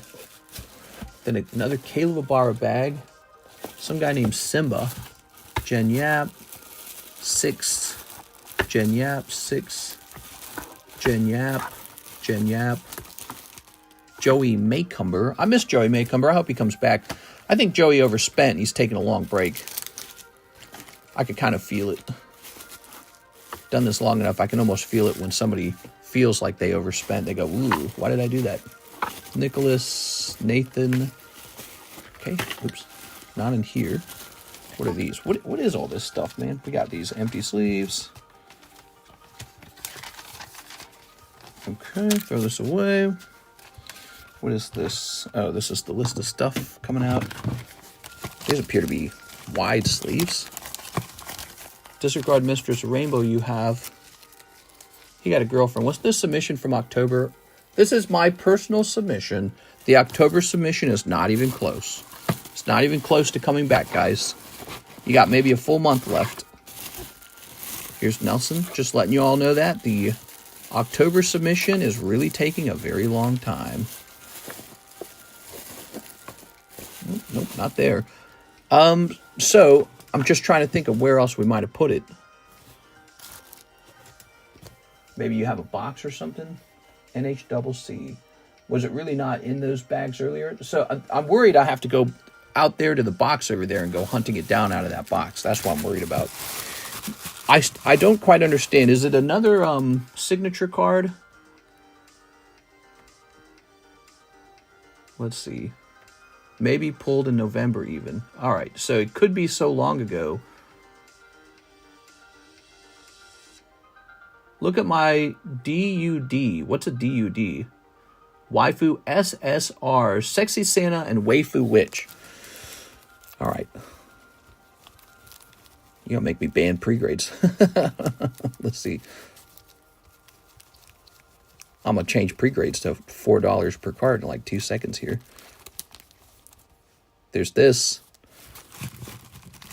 Then another Caleb Ibarra bag. Some guy named Simba. Jen Yap. 6. Jen Yap. 6. Jen Yap. Jen Yap. Joey Maycumber. I miss Joey Maycumber. I hope he comes back. I think Joey overspent. He's taking a long break. I could kind of feel it. Done this long enough, I can almost feel it when somebody feels like they overspent. They go, ooh, why did I do that? Nicholas, Nathan. Okay, oops. Not in here. What are these? What is all this stuff, man? We got these empty sleeves. Okay, throw this away. What is this? Oh, this is the list of stuff coming out. These appear to be wide sleeves. Disregard Mistress Rainbow, you have. He got a girlfriend. What's this submission from October? This is my personal submission. The October submission is not even close. It's not even close to coming back, guys. You got maybe a full month left. Here's Nelson. Just letting you all know that. The October submission is really taking a very long time. Nope, not there. So I'm just trying to think of where else we might have put it. Maybe you have a box or something. NHCC. Was it really not in those bags earlier? So I'm worried I have to go out there to the box over there and go hunting it down out of that box. That's what I'm worried about. I don't quite understand. Is it another signature card? Let's see. Maybe pulled in November even. All right, so it could be so long ago. Look at my DUD. What's a DUD? Waifu SSR, Sexy Santa, and Waifu Witch. All right. You're going to make me ban pre-grades. Let's see. I'm going to change pre-grades to $4 per card in like 2 seconds here. There's this.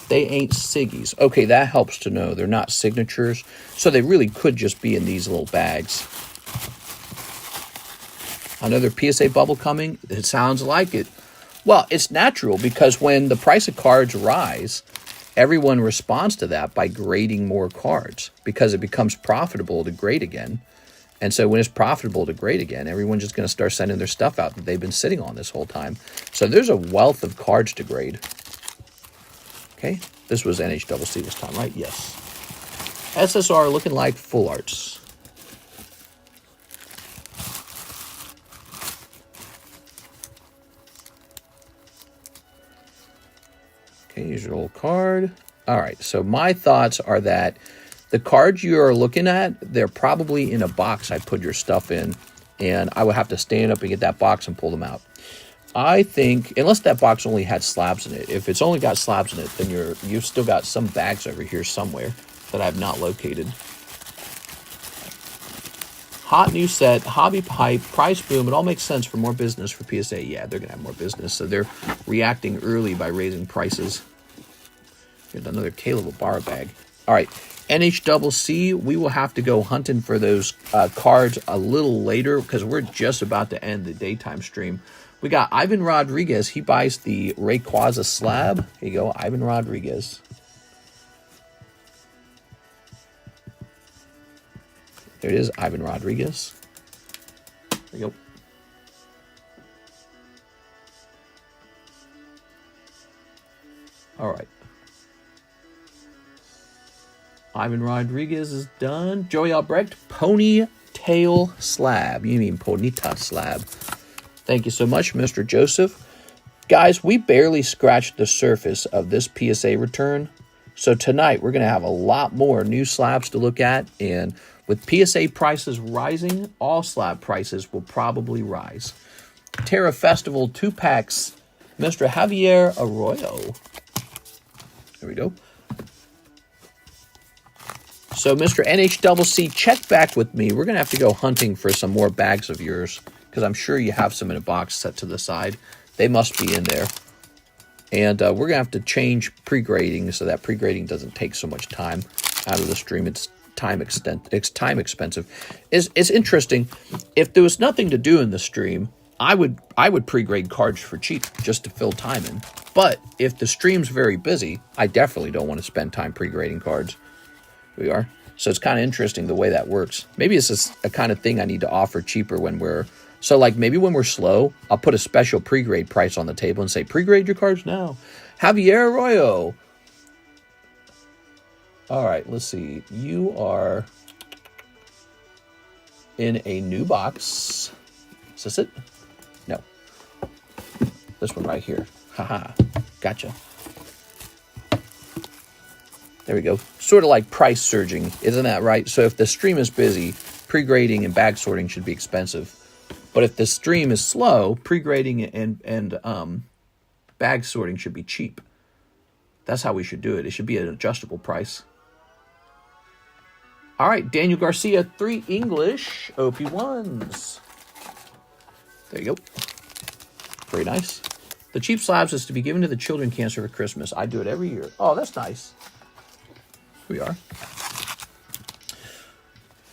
They ain't Siggies. Okay, that helps to know. They're not signatures. So they really could just be in these little bags. Another PSA bubble coming. It sounds like it. Well, it's natural because when the price of cards rise, everyone responds to that by grading more cards because it becomes profitable to grade again. And so when it's profitable to grade again, everyone's just going to start sending their stuff out that they've been sitting on this whole time. So there's a wealth of cards to grade. Okay, this was NHCC this time, right? Yes. SSR looking like full arts. Okay, here's your old card. All right, so my thoughts are that the cards you are looking at, they're probably in a box I put your stuff in, and I would have to stand up and get that box and pull them out. I think, unless that box only had slabs in it, if it's only got slabs in it, then you've still got some bags over here somewhere that I've not located. Hot new set, hobby pipe, price boom, it all makes sense for more business for PSA. Yeah, they're going to have more business, so they're reacting early by raising prices. Here's another Caleb bar bag. All right, NHCC, we will have to go hunting for those cards a little later because we're just about to end the daytime stream. We got Ivan Rodriguez. He buys the Rayquaza slab. Here you go, Ivan Rodriguez. There it is, Ivan Rodriguez. There you go. All right. Ivan Rodriguez is done. Joey Albrecht, Ponytail Slab. You mean Ponyta Slab. Thank you so much, Mr. Joseph. Guys, we barely scratched the surface of this PSA return. So tonight, we're going to have a lot more new slabs to look at. And with PSA prices rising, all slab prices will probably rise. Terra Festival 2-packs, Mr. Javier Arroyo. There we go. So, Mr. NHCC, check back with me. We're going to have to go hunting for some more bags of yours because I'm sure you have some in a box set to the side. They must be in there. And we're going to have to change pre-grading so that pre-grading doesn't take so much time out of the stream. It's time expensive. It's interesting. If there was nothing to do in the stream, I would pre-grade cards for cheap just to fill time in. But if the stream's very busy, I definitely don't want to spend time pre-grading cards. We are. So it's kind of interesting the way that works. Maybe it's just a kind of thing I need to offer cheaper when we're... So like maybe when we're slow, I'll put a special pre-grade price on the table and say, pre-grade your cards now. Javier Arroyo. All right, let's see. You are in a new box. Is this it? No. This one right here. Haha. Gotcha. There we go. Sort of like price surging. Isn't that right? So if the stream is busy, pre-grading and bag sorting should be expensive. But if the stream is slow, pre-grading and bag sorting should be cheap. That's how we should do it. It should be an adjustable price. All right, Daniel Garcia, 3 English OP1s. There you go. Very nice. The cheap slabs is to be given to the children cancer for Christmas. I do it every year. Oh, that's nice. Here we are.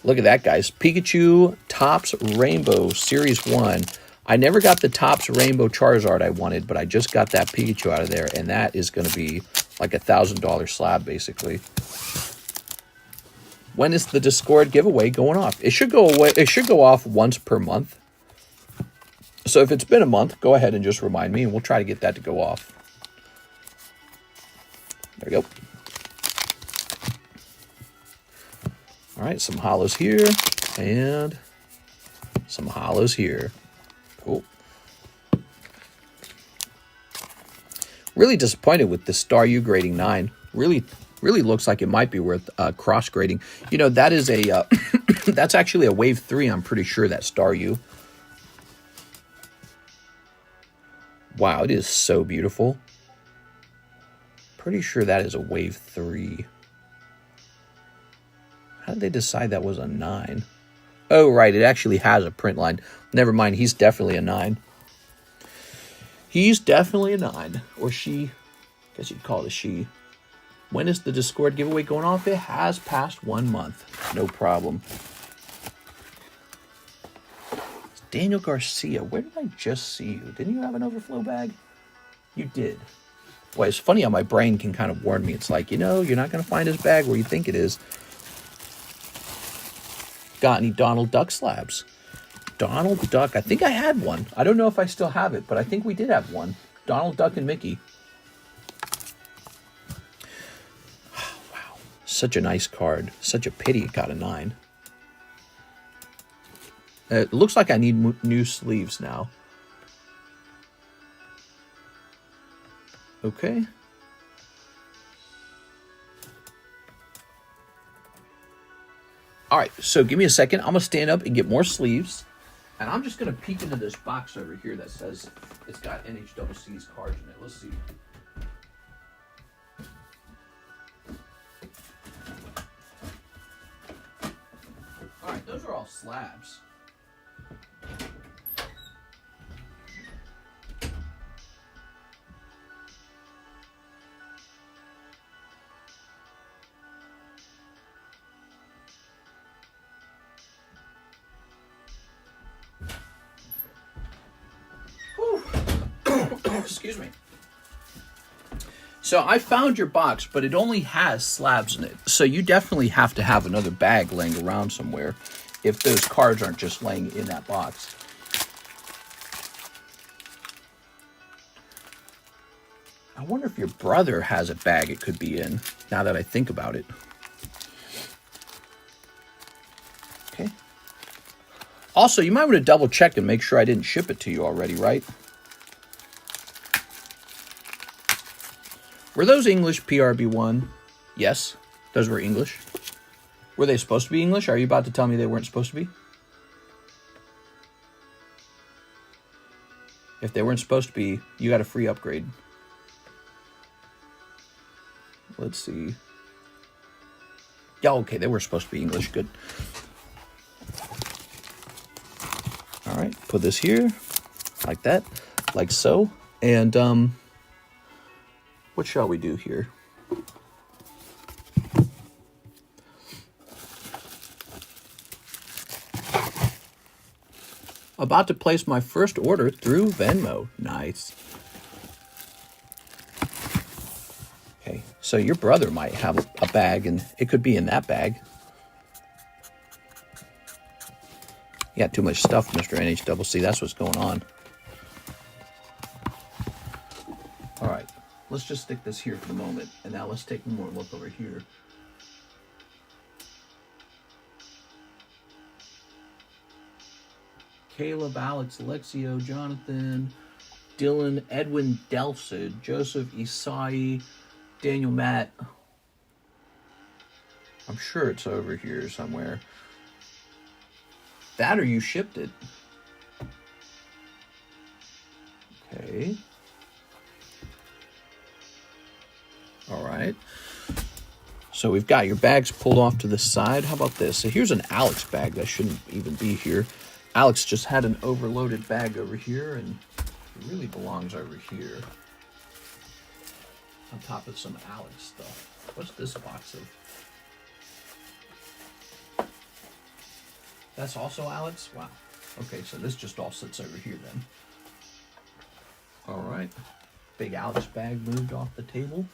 Look at that, guys. Pikachu Topps Rainbow Series 1. I never got the Topps Rainbow Charizard I wanted, but I just got that Pikachu out of there, and that is going to be like $1,000 slab, basically. When is the Discord giveaway going off? It should go away. It should go off once per month. So if it's been a month, go ahead and just remind me, and we'll try to get that to go off. There we go. All right, some holos here, and some holos here. Cool. Really disappointed with the Star U grading 9. Really looks like it might be worth cross grading. You know, that is a that's actually a wave 3. I'm pretty sure that Star U. Wow, it is so beautiful. Pretty sure that is a wave 3. How did they decide that was a 9? Oh, right, it actually has a print line. Never mind, he's definitely a 9. He's definitely a 9. Or she. I guess you'd call it a she. When is the Discord giveaway going off? It has passed 1 month. No problem. It's Daniel Garcia. Where did I just see you? Didn't you have an overflow bag? You did. Boy, it's funny how my brain can kind of warn me. It's like, you know, you're not going to find his bag where you think it is. Got any Donald Duck slabs? Donald Duck. I think I had one. I don't know if I still have it, but I think we did have one. Donald Duck and Mickey. Oh, wow. Such a nice card. Such a pity it got a 9. It looks like I need new sleeves now. Okay. All right, so give me a second. I'm going to stand up and get more sleeves. And I'm just going to peek into this box over here that says it's got NHCC's cards in it. Let's see. All right, those are all slabs. Excuse me. So I found your box, but it only has slabs in it. So you definitely have to have another bag laying around somewhere if those cards aren't just laying in that box. I wonder if your brother has a bag it could be in, now that I think about it. Okay. Also, you might want to double check and make sure I didn't ship it to you already, right? Were those English PRB1? Yes, those were English. Were they supposed to be English? Are you about to tell me they weren't supposed to be? If they weren't supposed to be, you got a free upgrade. Let's see. Yeah, okay, they were supposed to be English. Good. All right, put this here, like that, like so. And what shall we do here? About to place my first order through Venmo. Nice. Okay, so your brother might have a bag, and it could be in that bag. You got too much stuff, Mr. NHCC. That's what's going on. All right, let's just stick this here for the moment, and now let's take one more look over here. Caleb, Alex, Alexio, Jonathan, Dylan, Edwin, Delsid, Joseph, Isai, Daniel, Matt. I'm sure it's over here somewhere. That or you shipped it. Okay. All right. So we've got your bags pulled off to the side. How about this? So here's an Alex bag that shouldn't even be here. Alex just had an overloaded bag over here, and it really belongs over here. On top of some Alex stuff. What's this box of? That's also Alex? Wow. Okay, so this just all sits over here then. All right. Big Alex bag moved off the table.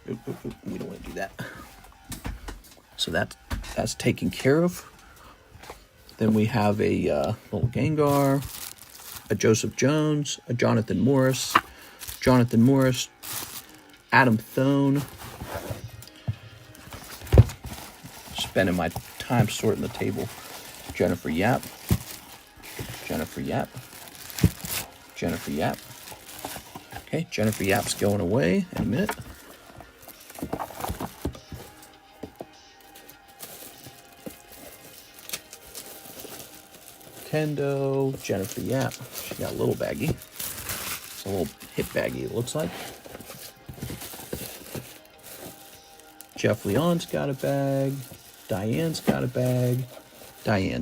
Oop, oop, oop. We don't want to do that. So that's taken care of. Then we have a little Gengar, a Joseph Jones, a Jonathan Morris, Adam Thone. Spending my time sorting the table. Jennifer Yap. Okay, Jennifer Yap's going away in a minute. Kendo, Jennifer Yap. She got a little baggie. It's a little hip baggie, it looks like. Jeff Leon's got a bag. Diane's got a bag. And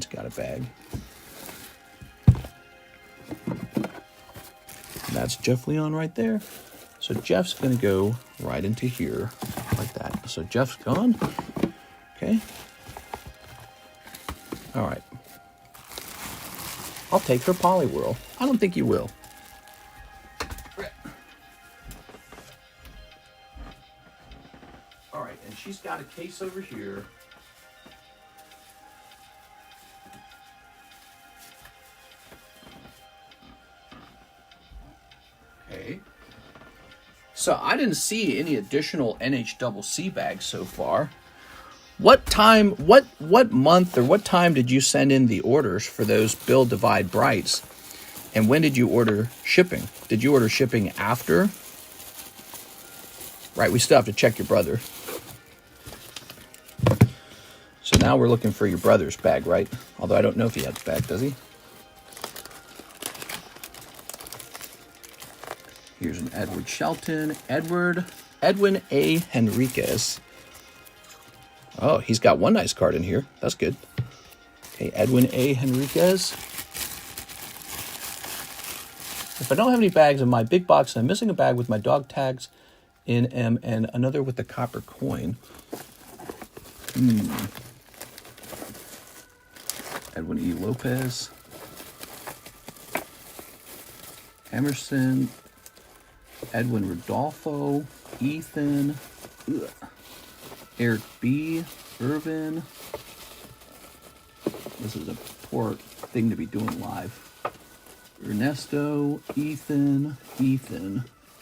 that's Jeff Leon right there. So Jeff's going to go right into here like that. So Jeff's gone. Okay. All right. I'll take her Poliwhirl. I don't think you will. All right, and she's got a case over here. Okay. So I didn't see any additional NHCC bags so far. What time, what month or what time did you send in the orders for those Build Divide Brights? And when did you order shipping? Did you order shipping after? Right, we still have to check your brother. So now we're looking for your brother's bag, right? Although I don't know if he has a bag, does he? Here's an Edward Shelton. Edwin A. Henriquez. Oh, he's got one nice card in here. That's good. Okay, Edwin A. Henriquez. If I don't have any bags in my big box, I'm missing a bag with my dog tags in M and another with the copper coin. Edwin E. Lopez. Emerson, Edwin Rodolfo, Ethan, Eric B, Irvin. This is a poor thing to be doing live. Ernesto, Ethan,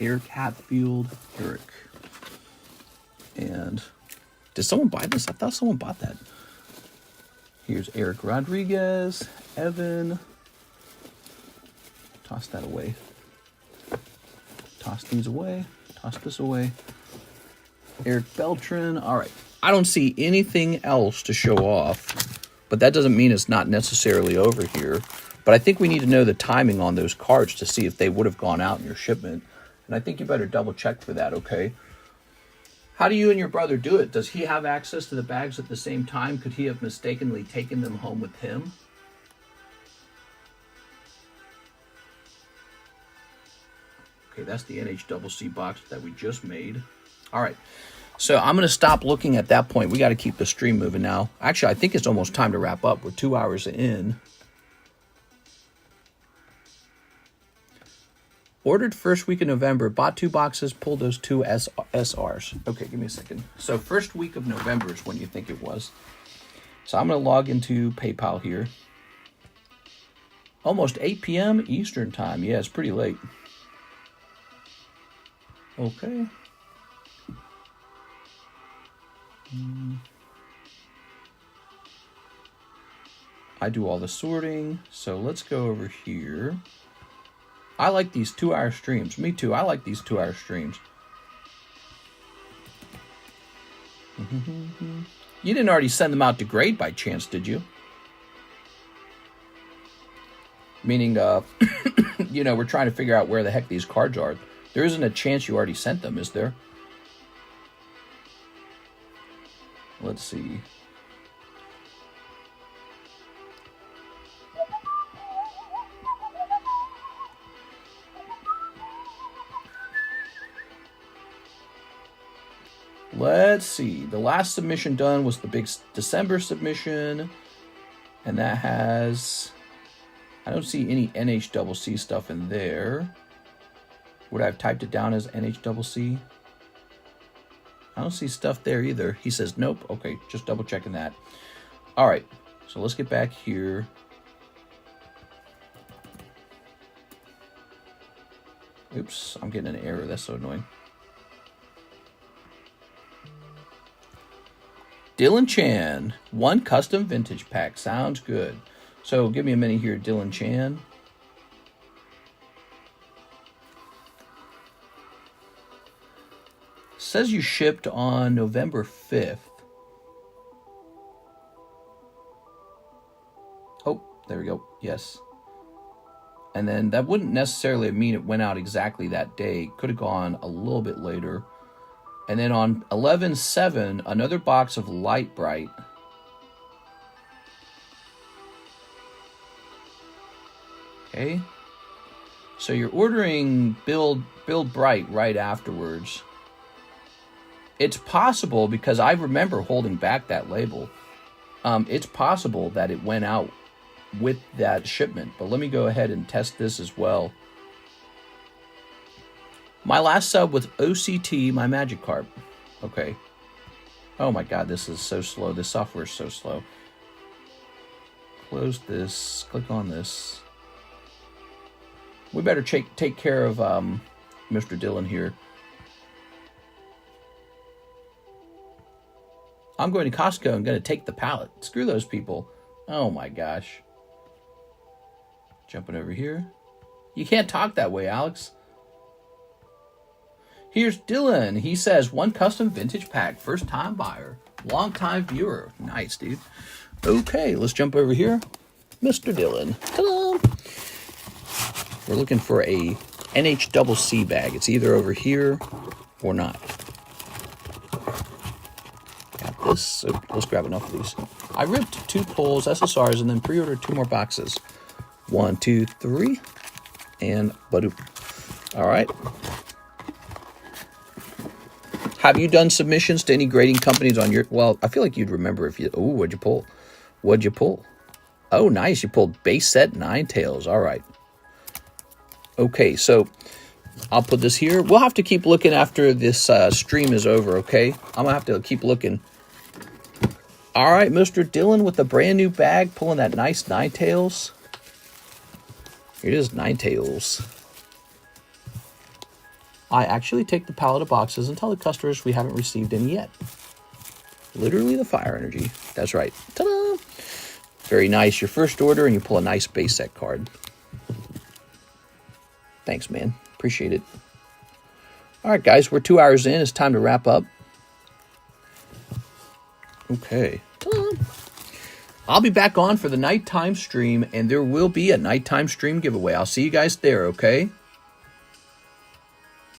Eric Hatfield, Eric. And did someone buy this? I thought someone bought that. Here's Eric Rodriguez, Evan. Toss that away. Toss these away. Toss this away. Eric Beltran. All right. I don't see anything else to show off, but that doesn't mean it's not necessarily over here. But I think we need to know the timing on those cards to see if they would have gone out in your shipment. And I think you better double check for that, okay? How do you and your brother do it? Does he have access to the bags at the same time? Could he have mistakenly taken them home with him? Okay, that's the NHCC box that we just made. All right, so I'm going to stop looking at that point. We got to keep the stream moving now. Actually, I think it's almost time to wrap up. We're 2 hours in. Ordered first week of November, bought 2 boxes, pulled those 2 SRs. Okay, give me a second. So first week of November is when you think it was. So I'm going to log into PayPal here. Almost 8 p.m. Eastern time. Yeah, it's pretty late. Okay. I do all the sorting. So let's go over here. I like these 2-hour streams. Me too. I like these 2-hour streams. You didn't already send them out to grade by chance, did you? Meaning, you know, we're trying to figure out where the heck these cards are. There isn't a chance you already sent them, is there? Let's see. Let's see. The last submission done was the big December submission. And that has... I don't see any NHCC stuff in there. Would I have typed it down as NHCC? I don't see stuff there either. He says nope. Okay, just double checking that. All right, so let's get back here. Oops, I'm getting an error. That's so annoying. Dylan Chan, 1 custom vintage pack. Sounds good. So give me a minute here, Dylan Chan. Says you shipped on November 5th. Oh, there we go. Yes. And then that wouldn't necessarily mean it went out exactly that day. Could have gone a little bit later. And then on 11/7, another box of Light Bright. Okay. So you're ordering Build Bright right afterwards. It's possible, because I remember holding back that label. It's possible that it went out with that shipment. But let me go ahead and test this as well. My last sub with OCT, my Magikarp. Okay. Oh my god, this is so slow. This software is so slow. Close this. Click on this. We better take care of Mr. Dillon here. I'm going to Costco and going to take the pallet. Screw those people. Oh my gosh. Jumping over here. You can't talk that way, Alex. Here's Dylan. He says, 1 custom vintage pack. First time buyer. Long time viewer. Nice, dude. Okay, let's jump over here. Mr. Dylan. Ta-da! We're looking for a NHCC bag. It's either over here or not. Got this. So let's grab enough of these. I ripped 2 pulls, SSRs, and then pre-ordered 2 more boxes. 1, 2, 3. And badoop. All right. Have you done submissions to any grading companies on your... Well, I feel like you'd remember if you... Oh, what'd you pull? What'd you pull? Oh, nice. You pulled base set 9 tails. All right. Okay, so I'll put this here. We'll have to keep looking after this stream is over, okay? I'm going to have to keep looking. All right, Mr. Dylan with the brand new bag, pulling that nice Nine Tails. Here it is, Nine Tails. I actually take the pallet of boxes and tell the customers we haven't received any yet. Literally the fire energy. That's right. Ta-da! Very nice. Your first order, and you pull a nice base set card. Thanks, man. Appreciate it. All right, guys, we're 2 hours in. It's time to wrap up. Okay. Ta-da! I'll be back on for the nighttime stream, and there will be a nighttime stream giveaway. I'll see you guys there, okay?